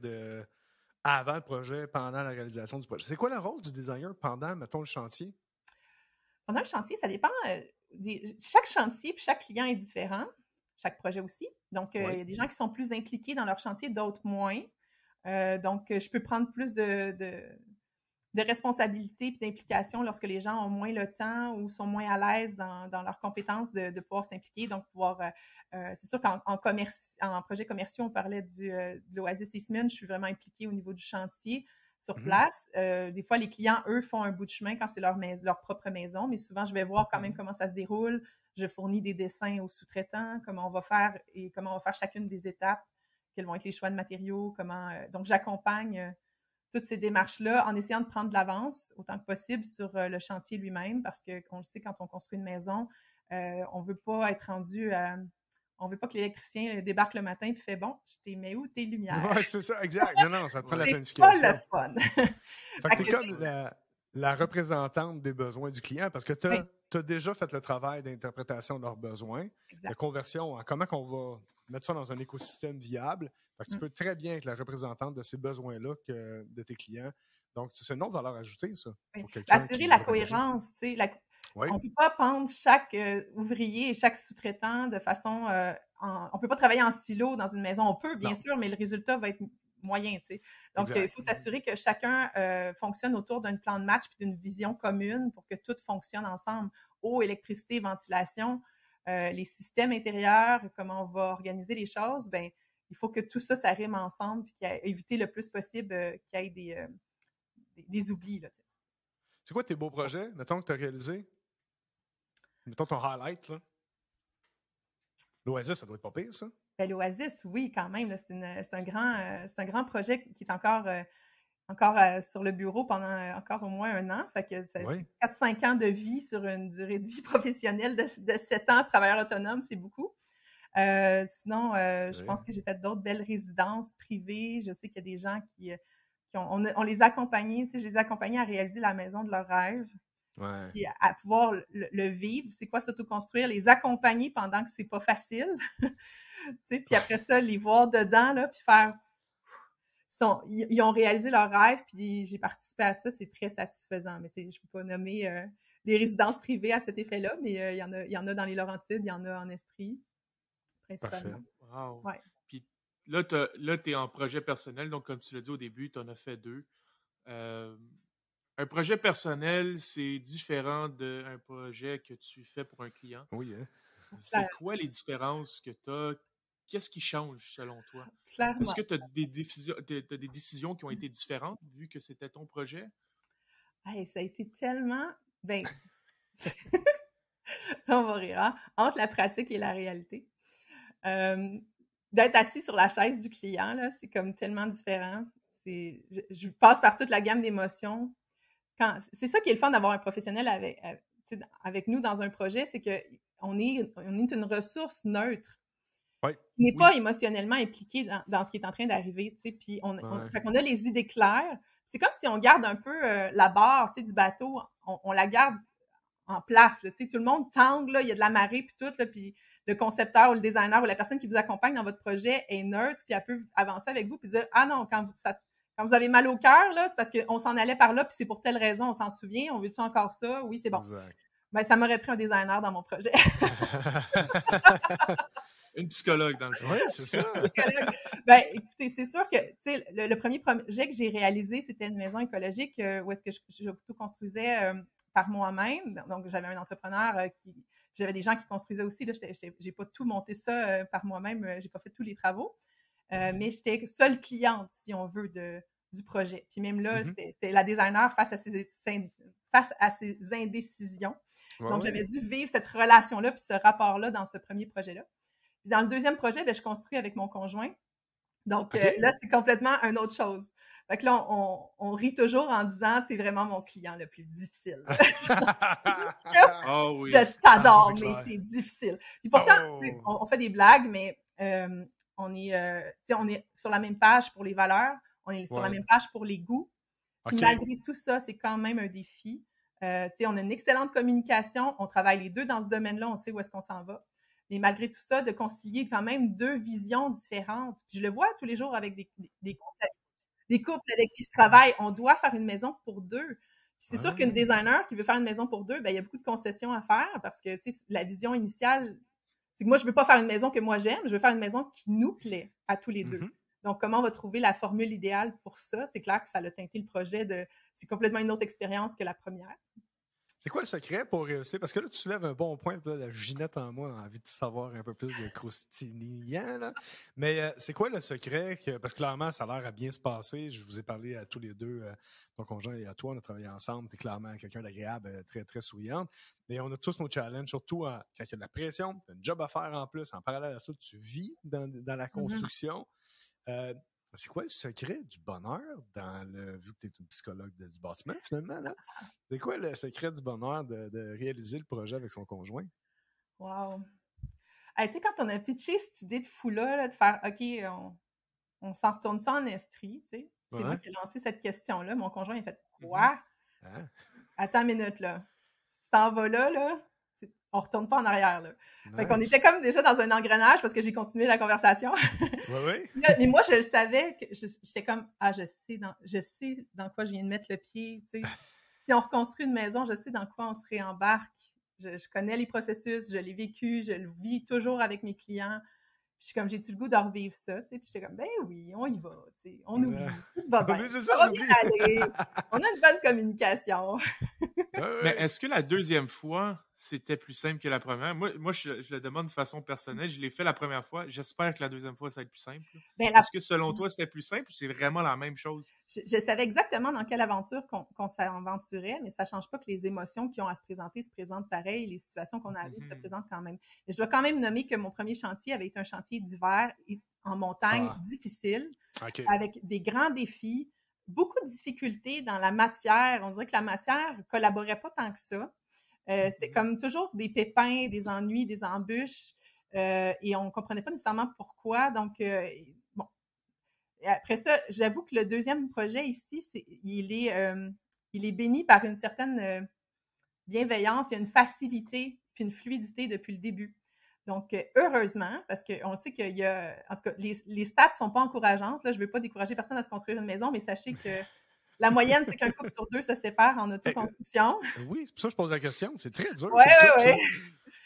avant le projet, pendant la réalisation du projet. C'est quoi le rôle du designer pendant, mettons, le chantier? Pendant le chantier, ça dépend. Chaque chantier puis chaque client est différent, chaque projet aussi. Donc, il y a des gens qui sont plus impliqués dans leur chantier, d'autres moins. Donc, je peux prendre plus de responsabilité et d'implication lorsque les gens ont moins le temps ou sont moins à l'aise dans leurs compétences de pouvoir s'impliquer. Donc, c'est sûr qu'en projet commerciaux, on parlait de l'Oasis Eastman, je suis vraiment impliquée au niveau du chantier sur place. Des fois, les clients, eux, font un bout de chemin quand c'est leur propre maison, mais souvent, je vais voir quand même comment ça se déroule. Je fournis des dessins aux sous-traitants, comment on va faire chacune des étapes, quels vont être les choix de matériaux, donc j'accompagne toutes ces démarches-là en essayant de prendre de l'avance autant que possible sur le chantier lui-même, parce qu'on le sait, quand on construit une maison, on veut pas être rendu on veut pas que l'électricien débarque le matin et fait « Bon, je t'ai mis où tes lumières? » Oui, c'est ça, exact. Non, ça te prend la C'est pas planification. le fun. Fait que t'es comme la représentante des besoins du client parce que tu as déjà fait le travail d'interprétation de leurs besoins, de conversion en comment on va mettre ça dans un écosystème viable. Fait que tu peux très bien être la représentante de ces besoins-là de tes clients. Donc, c'est une autre valeur ajoutée, ça. Oui. Assurer la cohérence, tu sais. On ne peut pas prendre chaque ouvrier et chaque sous-traitant de façon... on ne peut pas travailler en silo dans une maison. On peut, bien sûr, mais le résultat va être moyen, tu sais. Donc, il faut s'assurer que chacun fonctionne autour d'un plan de match et d'une vision commune pour que tout fonctionne ensemble. Eau, électricité, ventilation, les systèmes intérieurs, comment on va organiser les choses, ben il faut que tout ça, ça rime ensemble et éviter le plus possible qu'il y ait des oublis, là, tu sais. C'est quoi tes beaux projets, mettons, que tu as réalisés? Mettons ton highlight, là. L'Oasis, ça doit être pas pire, ça? Ben, l'Oasis, oui, quand même. Là, c'est un grand projet qui est encore sur le bureau pendant encore au moins 1 an. Fait que c'est 4-5 ans de vie sur une durée de vie professionnelle de 7 ans, travailleur autonome, c'est beaucoup. Sinon, je pense que j'ai fait d'autres belles résidences privées. Je sais qu'il y a des gens on les a accompagnés, tu sais, je les ai accompagnés à réaliser la maison de leur rêve. Ouais. Puis à pouvoir le vivre, c'est quoi s'autoconstruire, les accompagner pendant que c'est pas facile, tu sais, puis après ça, les voir dedans, là, puis faire... Ils ont réalisé leur rêve, puis j'ai participé à ça, c'est très satisfaisant. Mais tu sais, je peux pas nommer des résidences privées à cet effet-là, mais il y en a dans les Laurentides, il y en a en Estrie, Parfait. principalement. Wow. Ouais. Puis là, tu es en projet personnel, donc comme tu l'as dit au début, tu en as fait 2. Un projet personnel, c'est différent d'un projet que tu fais pour un client. Oui, hein? C'est quoi les différences que tu as? Qu'est-ce qui change selon toi? Clairement. Est-ce que tu as des décisions qui ont été différentes vu que c'était ton projet? Hey, ça a été tellement... Ben, on va rire, hein? Entre la pratique et la réalité. D'être assis sur la chaise du client, là, c'est comme tellement différent. Je passe par toute la gamme d'émotions. C'est ça qui est le fun d'avoir un professionnel avec nous dans un projet, c'est qu'on est une ressource neutre. Ouais. Qui n'est pas émotionnellement impliqué dans ce qui est en train d'arriver, tu sais, puis on a les idées claires. C'est comme si on garde un peu la barre, tu sais, du bateau, on la garde en place, là, tu sais, tout le monde tangue, là, il y a de la marée, puis tout, là, puis le concepteur ou le designer ou la personne qui vous accompagne dans votre projet est neutre, puis elle peut avancer avec vous, puis dire, ah non, quand vous avez mal au cœur, là, c'est parce qu'on s'en allait par là, puis c'est pour telle raison, on s'en souvient, on veut-tu encore ça? Oui, c'est bon. Exact. Ben, ça m'aurait pris un designer dans mon projet. Une psychologue, dans le fond. Oui, c'est ça. Ben, écoutez, c'est sûr que, tu sais, le premier projet que j'ai réalisé, c'était une maison écologique où est-ce que je tout construisais par moi-même. Donc, j'avais un entrepreneur j'avais des gens qui construisaient aussi. Là, j'ai pas tout monté ça par moi-même. J'ai pas fait tous les travaux. Mais j'étais seule cliente, si on veut, du projet. Puis même là, c'était la designer face à ses indécisions. Donc, j'avais dû vivre cette relation-là puis ce rapport-là dans ce premier projet-là. Puis dans le deuxième projet, je construis avec mon conjoint. Donc là, c'est complètement une autre chose. Fait que là, on rit toujours en disant « T'es vraiment mon client le plus difficile. » Oh oui. Je t'adore, mais t'es difficile. Puis pourtant, on fait des blagues, mais on est sur la même page pour les valeurs, on est sur la même page pour les goûts. Puis malgré tout ça, c'est quand même un défi. On a une excellente communication, on travaille les deux dans ce domaine-là, on sait où est-ce qu'on s'en va. Mais malgré tout ça, de concilier quand même deux visions différentes. Puis je le vois tous les jours avec des couples avec qui je travaille. On doit faire une maison pour deux. Puis c'est sûr qu'une designer qui veut faire une maison pour deux, ben, il y a beaucoup de concessions à faire parce que la vision initiale, c'est que moi, je ne veux pas faire une maison que moi j'aime, je veux faire une maison qui nous plaît à tous les deux. Donc, comment on va trouver la formule idéale pour ça? C'est clair que ça a teinté le projet c'est complètement une autre expérience que la première. C'est quoi le secret pour réussir? Parce que là, tu soulèves un bon point, là, la Ginette en moi a envie de savoir un peu plus de croustillant, là. Mais c'est quoi le secret? Parce que clairement, ça a l'air à bien se passer. Je vous ai parlé à tous les deux, ton conjoint et à toi, on a travaillé ensemble. Tu es clairement quelqu'un d'agréable, très, très souriante. Mais on a tous nos challenges, surtout quand il y a de la pression, tu as un job à faire en plus. En parallèle à ça, tu vis dans la construction. C'est quoi le secret du bonheur vu que tu es une psychologue du bâtiment, finalement, là? C'est quoi le secret du bonheur de réaliser le projet avec son conjoint? Wow! Hey, tu sais, quand on a pitché cette idée de fou-là, de faire, OK, on s'en retourne ça en Estrie, tu sais. C'est moi qui ai lancé cette question-là. Mon conjoint, il a fait, quoi? Attends une minute, là. Si tu t'en vas là, on retourne pas en arrière, là. Nice. Fait qu'on était comme déjà dans un engrenage parce que j'ai continué la conversation. Mais moi, je le savais, que j'étais comme, je sais dans quoi je viens de mettre le pied, tu sais. Si on reconstruit une maison, je sais dans quoi on se réembarque. Je connais les processus, je l'ai vécu, je le vis toujours avec mes clients. Puis j'ai-tu le goût de revivre ça, tu sais. Puis j'étais comme, ben oui, on y va, tu sais. On oublie, tout va bien. Ça va bien aller. On a une bonne communication. Mais est-ce que la deuxième fois, c'était plus simple que la première? Moi je le demande de façon personnelle. Je l'ai fait la première fois. J'espère que la deuxième fois, ça va être plus simple. Est-ce que selon toi, c'était plus simple ou c'est vraiment la même chose? Je savais exactement dans quelle aventure qu'on s'aventurait, mais ça ne change pas que les émotions qui ont à se présentent pareil, les situations qu'on a à vivre se présentent quand même. Et je dois quand même nommer que mon premier chantier avait été un chantier d'hiver en montagne difficile, avec des grands défis. Beaucoup de difficultés dans la matière. On dirait que la matière ne collaborait pas tant que ça. C'était comme toujours des pépins, des ennuis, des embûches, et on ne comprenait pas nécessairement pourquoi. Donc, bon. Et après ça, j'avoue que le deuxième projet ici, il est béni par une certaine bienveillance, il y a une facilité puis une fluidité depuis le début. Donc, heureusement, parce qu'on sait qu'il y a, en tout cas, les stats ne sont pas encourageantes. Là, je ne veux pas décourager personne à se construire une maison, mais sachez que la moyenne, c'est qu'un couple sur 2 se sépare en autoconstruction. Oui, c'est pour ça que je pose la question. C'est très dur. Oui, oui.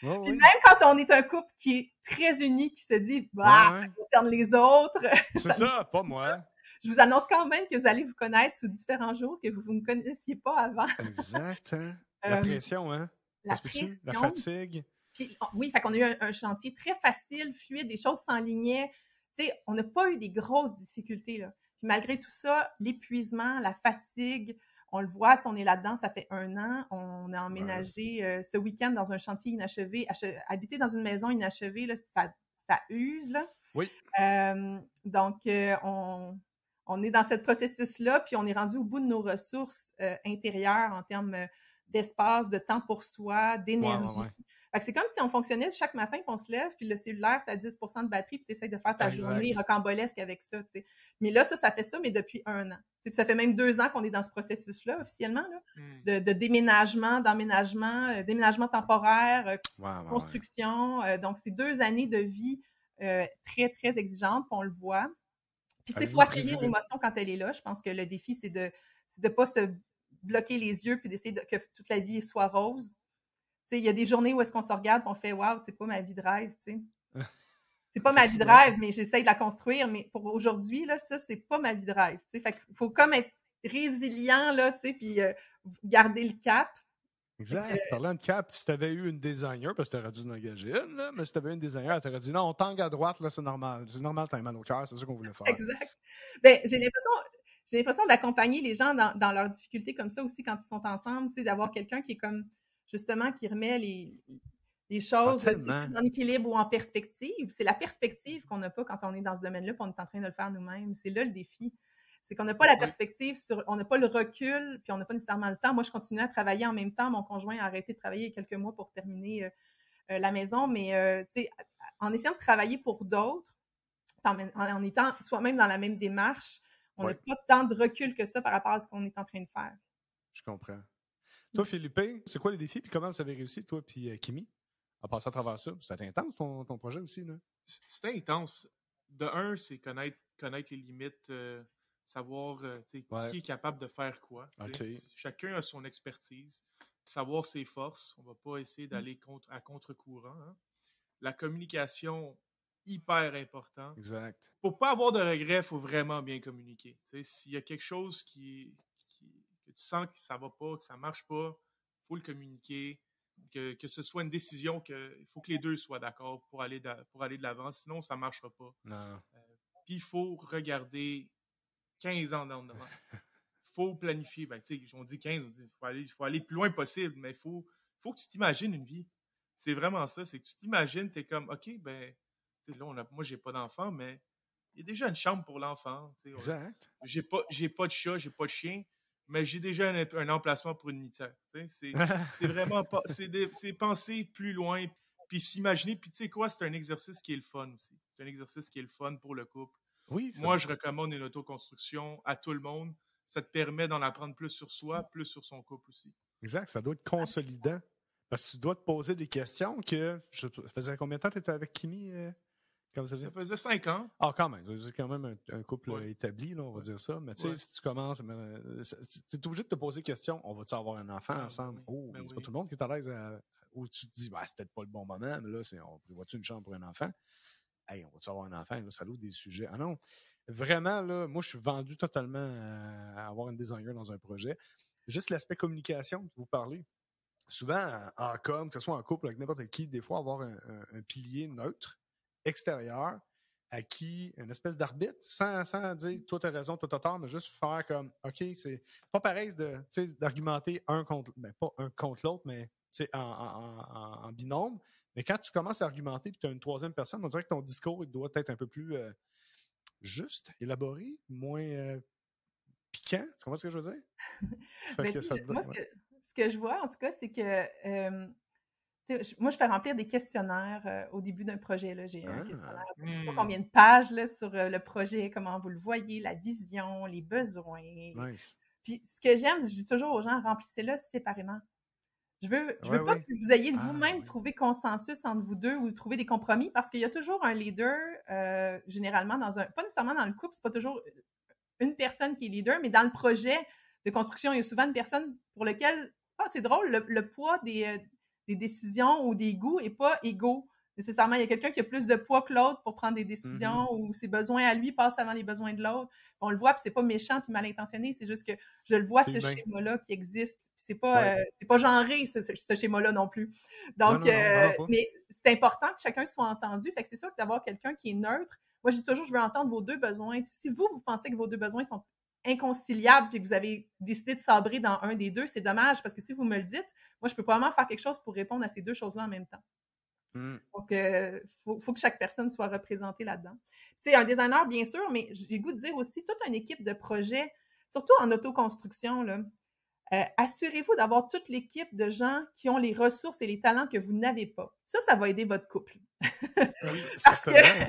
Puis même quand on est un couple qui est très uni, qui se dit, ça concerne les autres. C'est ça, pas moi. Je vous annonce quand même que vous allez vous connaître sous différents jours que vous ne connaissiez pas avant. Exact. Hein? La pression, hein? La pression. La fatigue. Puis, oui, fait qu'on a eu un chantier très facile, fluide, les choses s'enlignaient. Tu sais, on n'a pas eu des grosses difficultés, là. Puis malgré tout ça, l'épuisement, la fatigue, on le voit, on est là-dedans, ça fait 1 an. On a emménagé ce week-end dans un chantier inachevé. Habiter dans une maison inachevée, là, ça use, là. Oui. Donc, on est dans ce processus-là, puis on est rendu au bout de nos ressources intérieures en termes d'espace, de temps pour soi, d'énergie. Fait que c'est comme si on fonctionnait chaque matin, puis on se lève, puis le cellulaire, tu as 10% de batterie, puis tu essaies de faire ta journée rocambolesque avec ça, tu sais. Mais là, ça fait ça, mais depuis 1 an. Puis ça fait même 2 ans qu'on est dans ce processus-là, officiellement, là, de déménagement, d'emménagement, déménagement temporaire, construction. Donc, c'est 2 années de vie très, très exigeantes, puis on le voit. Puis, tu sais, il faut accueillir l'émotion quand elle est là. Je pense que le défi, c'est de pas se bloquer les yeux, puis d'essayer que toute la vie soit rose. Tu sais, il y a des journées où est-ce qu'on se regarde et on fait « Wow, c'est pas ma vie de rêve, tu sais. » C'est pas ma vie de rêve, mais j'essaye de la construire. Mais pour aujourd'hui, là, ça, c'est pas ma vie de rêve. Tu sais. Fait qu'il faut comme être résilient, là, tu sais, puis garder le cap. Exact. Parlant de cap, si tu avais eu une designer, parce que tu aurais dû en engager une, là, mais si tu avais une designer, elle t'aurait dit non, on tangue à droite, là, c'est normal. C'est normal, tu as mal au cœur, c'est ça qu'on voulait faire. Exact. Ben, j'ai l'impression d'accompagner les gens dans leurs difficultés comme ça aussi quand ils sont ensemble, tu sais, d'avoir quelqu'un qui est comme justement qui remet les choses en équilibre ou en perspective. C'est la perspective qu'on n'a pas quand on est dans ce domaine-là, puis on est en train de le faire nous-mêmes. C'est là le défi. C'est qu'on n'a pas la perspective, on n'a pas le recul, puis on n'a pas nécessairement le temps. Moi, je continue à travailler en même temps. Mon conjoint a arrêté de travailler il y a quelques mois pour terminer la maison, mais tu sais, en essayant de travailler pour d'autres, en étant soi-même dans la même démarche, on n'a pas tant de recul que ça par rapport à ce qu'on est en train de faire. Je comprends. Toi, Philippe, c'est quoi les défis, puis comment vous avez réussi, toi puis Kimi, à passer à travers ça? C'est intense, ton projet aussi, là? C'est intense. De un, c'est connaître les limites, savoir qui est capable de faire quoi. Okay. Chacun a son expertise. Savoir ses forces. On ne va pas essayer d'aller à contre-courant. Hein. La communication, hyper important. Exact. Pour ne pas avoir de regrets, il faut vraiment bien communiquer. S'il y a quelque chose que tu sens que ça ne va pas, que ça ne marche pas, il faut le communiquer. Que ce soit une décision il faut que les deux soient d'accord pour aller de l'avant. Sinon, ça ne marchera pas. Puis, il faut regarder 15 ans dans le devant. Il faut planifier. Ben, on dit 15, il faut aller le plus loin possible, mais il faut que tu t'imagines une vie. C'est vraiment ça. C'est que tu t'imagines, tu es comme, OK, ben, là, moi, j'ai pas d'enfant, mais il y a déjà une chambre pour l'enfant. Exact. J'ai pas de chat, j'ai pas de chien, mais j'ai déjà un emplacement pour une litière. C'est vraiment pas. C'est penser plus loin, puis s'imaginer. Puis tu sais quoi, c'est un exercice qui est le fun aussi. C'est un exercice qui est le fun pour le couple. Oui, moi, je recommande une autoconstruction à tout le monde. Ça te permet d'en apprendre plus sur soi, plus sur son couple aussi. Exact, ça doit être consolidant. Parce que tu dois te poser des questions que... Ça faisait combien de temps que tu étais avec Kimi? Ça faisait 5 ans. Ah, quand même. C'est quand même un couple établi, là, on va dire ça. Mais tu sais, si tu commences... tu es obligé de te poser des questions. On va-tu avoir un enfant ensemble? C'est pas tout le monde qui est à l'aise où tu te dis, c'est peut-être pas le bon moment, mais là, on prévoit-tu une chambre pour un enfant? Hey, on va-tu avoir un enfant? Là, ça ouvre des sujets. Ah non, vraiment, là, moi, je suis vendu totalement à avoir une designer dans un projet. Juste l'aspect communication que vous parlez. Souvent, en com, que ce soit en couple avec n'importe qui, des fois, avoir un pilier neutre, extérieur, à qui, une espèce d'arbitre, sans dire, toi, t'as raison, toi, t'as tort, mais juste faire comme, OK, c'est pas pareil d'argumenter pas un contre l'autre, mais en binôme. Mais quand tu commences à argumenter et tu as une troisième personne, on dirait que ton discours il doit être un peu plus juste, élaboré, moins piquant. Tu comprends ce que je veux dire? Ce que je vois, en tout cas, c'est que moi, je fais remplir des questionnaires au début d'un projet. Là. J'ai un questionnaire, je ne sais pas combien de pages là, sur le projet, comment vous le voyez, la vision, les besoins. Nice. Puis ce que j'aime, je dis toujours aux gens, remplissez-le séparément. Je veux Ouais, pas ouais. que vous ayez Ah, vous-même oui. trouvé consensus entre vous deux ou trouver des compromis parce qu'il y a toujours un leader, généralement pas nécessairement dans le couple, c'est pas toujours une personne qui est leader, mais dans le projet de construction, il y a souvent une personne pour laquelle, c'est drôle, le poids des décisions ou des goûts est pas égaux. Nécessairement, il y a quelqu'un qui a plus de poids que l'autre pour prendre des Mhm. décisions ou ses besoins à lui passent avant les besoins de l'autre. On le voit, puis c'est pas méchant puis mal intentionné, c'est juste que je le vois, C'est ce humain. schéma-là qui existe. Puis Ouais. c'est pas genré, ce schéma-là non plus. Non, Donc, non, non, vraiment pas. mais c'est important que chacun soit entendu. Fait que c'est sûr que d'avoir quelqu'un qui est neutre, moi, je dis toujours, je veux entendre vos deux besoins. Puis si vous pensez que vos deux besoins sont inconciliables puis que vous avez décidé de sabrer dans un des deux, c'est dommage parce que si vous me le dites, moi, je peux pas vraiment faire quelque chose pour répondre à ces deux choses-là en même temps. Donc, faut que chaque personne soit représentée là-dedans. Tu sais, un designer, bien sûr, mais j'ai le goût de dire aussi toute une équipe de projet, surtout en autoconstruction, là. Assurez-vous d'avoir toute l'équipe de gens qui ont les ressources et les talents que vous n'avez pas. Ça va aider votre couple. Oui. Parce que, Certainement.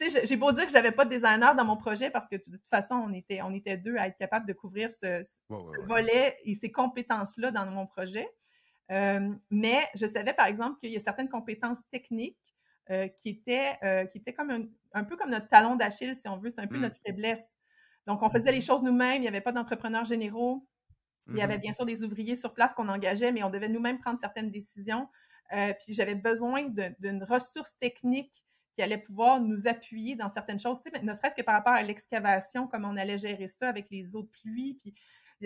tu sais, j'ai beau dire que j'avais pas de designer dans mon projet parce que de toute façon, on était deux à être capables de couvrir ce Ouais. volet et ces compétences-là dans mon projet. Mais je savais, par exemple, qu'il y a certaines compétences techniques qui étaient comme un peu comme notre talon d'Achille, si on veut. C'est un peu notre faiblesse. Donc, on faisait les choses nous-mêmes. Il n'y avait pas d'entrepreneurs généraux. Il y avait bien sûr des ouvriers sur place qu'on engageait, mais on devait nous-mêmes prendre certaines décisions. Puis j'avais besoin d'une ressource technique qui allait pouvoir nous appuyer dans certaines choses, tu sais, ne serait-ce que par rapport à l'excavation, comment on allait gérer ça avec les eaux de pluie. Puis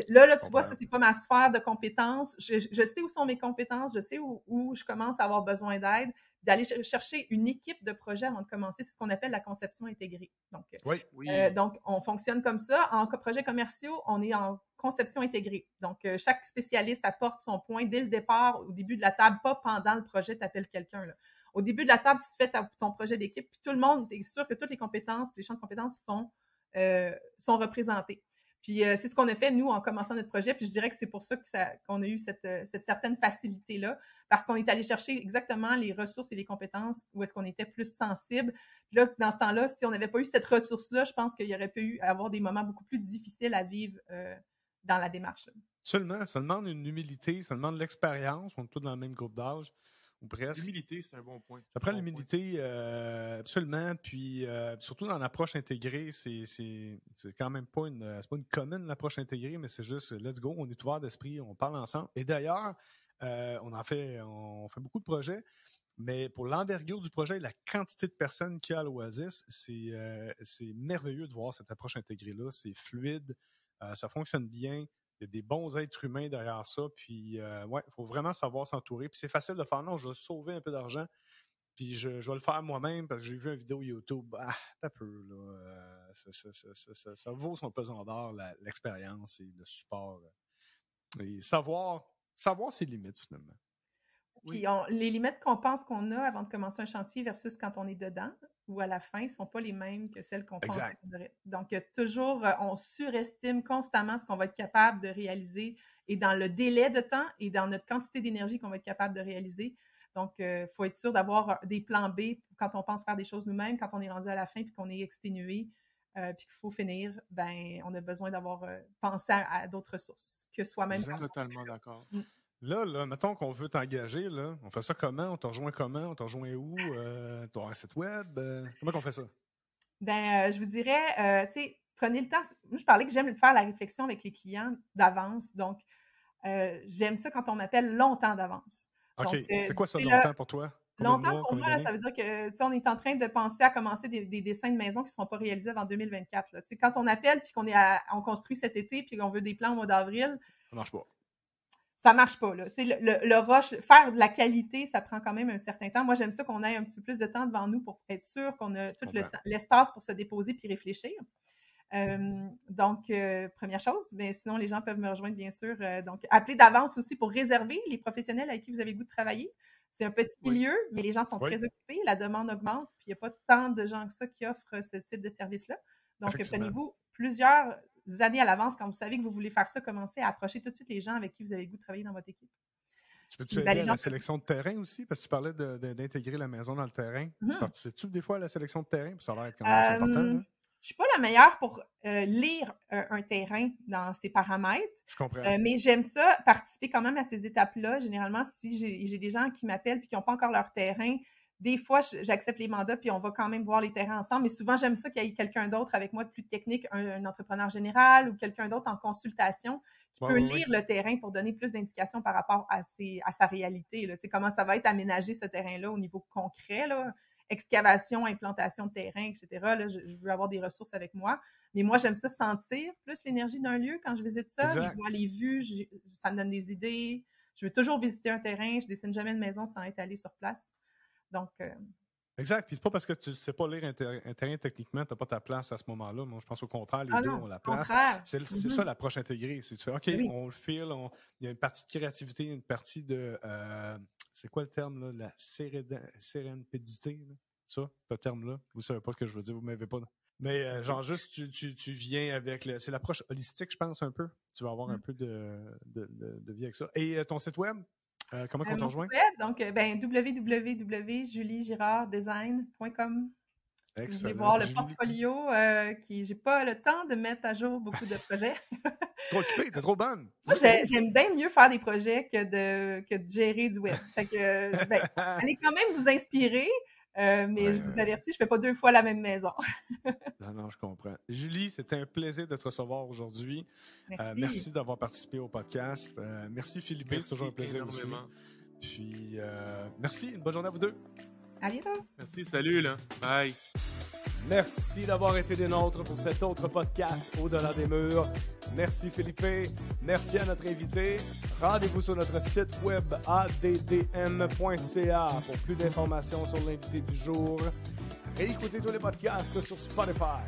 là, tu vois, ça, c'est pas ma sphère de compétences. Je sais où sont mes compétences, je sais où je commence à avoir besoin d'aide. D'aller chercher une équipe de projet avant de commencer, c'est ce qu'on appelle la conception intégrée. Donc, Oui. donc, on fonctionne comme ça. En projets commerciaux, on est en conception intégrée. Donc, chaque spécialiste apporte son point dès le départ, au début de la table, pas pendant le projet, tu appelles quelqu'un. Là. Au début de la table, tu te fais ton projet d'équipe, puis tout le monde est sûr que toutes les compétences, les champs de compétences sont représentés. Puis c'est ce qu'on a fait, nous, en commençant notre projet. Puis je dirais que c'est pour ça qu'on a eu cette certaine facilité-là, parce qu'on est allé chercher exactement les ressources et les compétences où est-ce qu'on était plus sensible. Puis là, dans ce temps-là, si on n'avait pas eu cette ressource-là, je pense qu'il y aurait pu avoir des moments beaucoup plus difficiles à vivre dans la démarche. Là. Seulement, ça demande une humilité, ça demande de l'expérience. On est tous dans le même groupe d'âge, ou presque. L'humilité, c'est un bon point. Ça prend l'humilité, absolument. Puis surtout dans l'approche intégrée, c'est quand même pas c'est pas une commune l'approche intégrée, mais c'est juste let's go, on est ouvert d'esprit, on parle ensemble. Et d'ailleurs, on fait beaucoup de projets, mais pour l'envergure du projet et la quantité de personnes qu'il y a à l'Oasis, c'est merveilleux de voir cette approche intégrée-là. C'est fluide, ça fonctionne bien. Il y a des bons êtres humains derrière ça. Puis, il faut vraiment savoir s'entourer. Puis, c'est facile de faire non, je vais sauver un peu d'argent. Puis, je vais le faire moi-même parce que j'ai vu une vidéo YouTube. T'as peu, là. Ça vaut son pesant d'or, l'expérience et le support. Et savoir ses limites, finalement. Puis les limites qu'on pense qu'on a avant de commencer un chantier versus quand on est dedans ou à la fin ne sont pas les mêmes que celles qu'on pense qu'on devrait. Donc, toujours, on surestime constamment ce qu'on va être capable de réaliser et dans le délai de temps et dans notre quantité d'énergie qu'on va être capable de réaliser. Donc, il faut être sûr d'avoir des plans B quand on pense faire des choses nous-mêmes, quand on est rendu à la fin puis qu'on est exténué, puis qu'il faut finir, ben, on a besoin d'avoir pensé à d'autres ressources que soi-même. Je suis totalement d'accord. Là, mettons qu'on veut t'engager, là, on fait ça comment? On te rejoint comment? On te rejoint où? Tu as un site web? Comment on fait ça? Ben, je vous dirais, tu sais, prenez le temps. Moi, je parlais que j'aime faire la réflexion avec les clients d'avance. Donc, j'aime ça quand on m'appelle longtemps d'avance. OK. Donc, c'est quoi ça, longtemps pour toi? Longtemps pour moi, ça veut dire que on est en train de penser à commencer des dessins de maison qui ne seront pas réalisés avant 2024. Là. Quand on appelle puis on construit cet été puis qu'on veut des plans au mois d'avril, ça marche pas. Ça marche pas. Là. Le rush, faire de la qualité, ça prend quand même un certain temps. Moi, j'aime ça qu'on ait un petit peu plus de temps devant nous pour être sûr qu'on a tout l'espace pour se déposer puis réfléchir. Donc, première chose, mais sinon, les gens peuvent me rejoindre, bien sûr. Donc, appelez d'avance aussi pour réserver les professionnels avec qui vous avez le goût de travailler. C'est un petit milieu, mais les gens sont très occupés, la demande augmente, puis il n'y a pas tant de gens que ça qui offrent ce type de service-là. Donc, prenez-vous plusieurs années à l'avance quand vous savez que vous voulez faire ça, commencez à approcher tout de suite les gens avec qui vous avez le goût de travailler dans votre équipe. Tu peux-tu aider à la sélection de terrain aussi? Parce que tu parlais d'intégrer la maison dans le terrain. Tu participes-tu des fois à la sélection de terrain? Ça a l'air quand même assez important. Là. je suis pas la meilleure pour lire un terrain dans ses paramètres. Je comprends. Mais j'aime ça, participer quand même à ces étapes-là. Généralement, si j'ai des gens qui m'appellent et qui n'ont pas encore leur terrain, des fois, j'accepte les mandats puis on va quand même voir les terrains ensemble. Mais souvent, j'aime ça qu'il y ait quelqu'un d'autre avec moi de plus technique, un entrepreneur général ou quelqu'un d'autre en consultation qui peut lire le terrain pour donner plus d'indications par rapport à sa réalité. Là. Tu sais, comment ça va être aménagé ce terrain-là au niveau concret, là. Excavation, implantation de terrain, etc. Là, je veux avoir des ressources avec moi. Mais moi, j'aime ça sentir plus l'énergie d'un lieu quand je visite ça. Exact. Je vois les vues, ça me donne des idées. Je veux toujours visiter un terrain. Je dessine jamais une maison sans être allée sur place. Donc... Exact. Puis c'est pas parce que tu ne sais pas lire un terrain techniquement, tu n'as pas ta place à ce moment-là. Moi, je pense au contraire, les deux ont la place. C'est ça l'approche intégrée. C'est tu fais, OK, on le file, il y a une partie de créativité, une partie de... c'est quoi le terme, là? La sérendipité, là? Ça, ce terme-là. Vous ne savez pas ce que je veux dire, vous ne m'avez pas... Mais genre juste, tu viens avec... C'est l'approche holistique, je pense, un peu. Tu vas avoir un peu de vie avec ça. Et ton site web? Comment on t'en rejoint? Donc, www.juliegirarddesign.com. Si vous voulez voir le portfolio, j'ai pas le temps de mettre à jour beaucoup de projets. Trop occupée, t'es trop bonne. Moi, j'aime bien mieux faire des projets que de gérer du web. Fait que, allez quand même vous inspirer, mais je vous avertis, je fais pas 2 fois la même maison. Non, je comprends. Julie, c'était un plaisir de te recevoir aujourd'hui. Merci d'avoir participé au podcast. Merci Philippe, c'est toujours un plaisir énormément. Aussi. Puis, merci, une bonne journée à vous deux. À bientôt. Merci, salut, là. Bye. Merci d'avoir été des nôtres pour cet autre podcast Au-delà des murs. Merci Philippe. Merci à notre invité. Rendez-vous sur notre site web addm.ca pour plus d'informations sur l'invité du jour. Réécoutez tous les podcasts sur Spotify,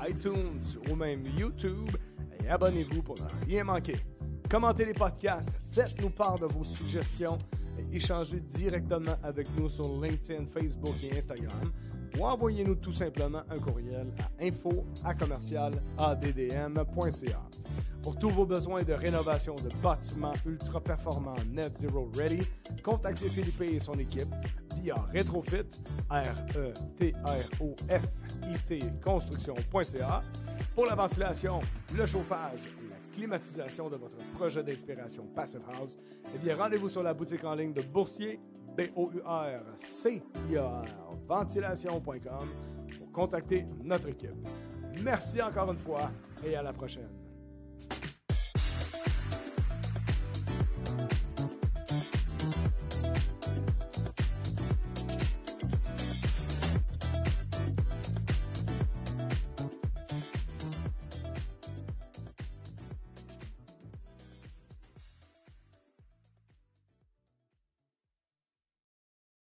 iTunes ou même YouTube et abonnez-vous pour ne rien manquer. Commentez les podcasts, faites-nous part de vos suggestions et échangez directement avec nous sur LinkedIn, Facebook et Instagram ou envoyez-nous tout simplement un courriel à info@addm.ca. Pour tous vos besoins de rénovation de bâtiments ultra performants Net Zero Ready, contactez Philippe et son équipe via Retrofit, RETROFIT construction.ca pour la ventilation, le chauffage et la climatisation de votre projet d'inspiration Passive House. Eh bien, rendez-vous sur la boutique en ligne de Boursier, BOURCIER, ventilation.com pour contacter notre équipe. Merci encore une fois et à la prochaine.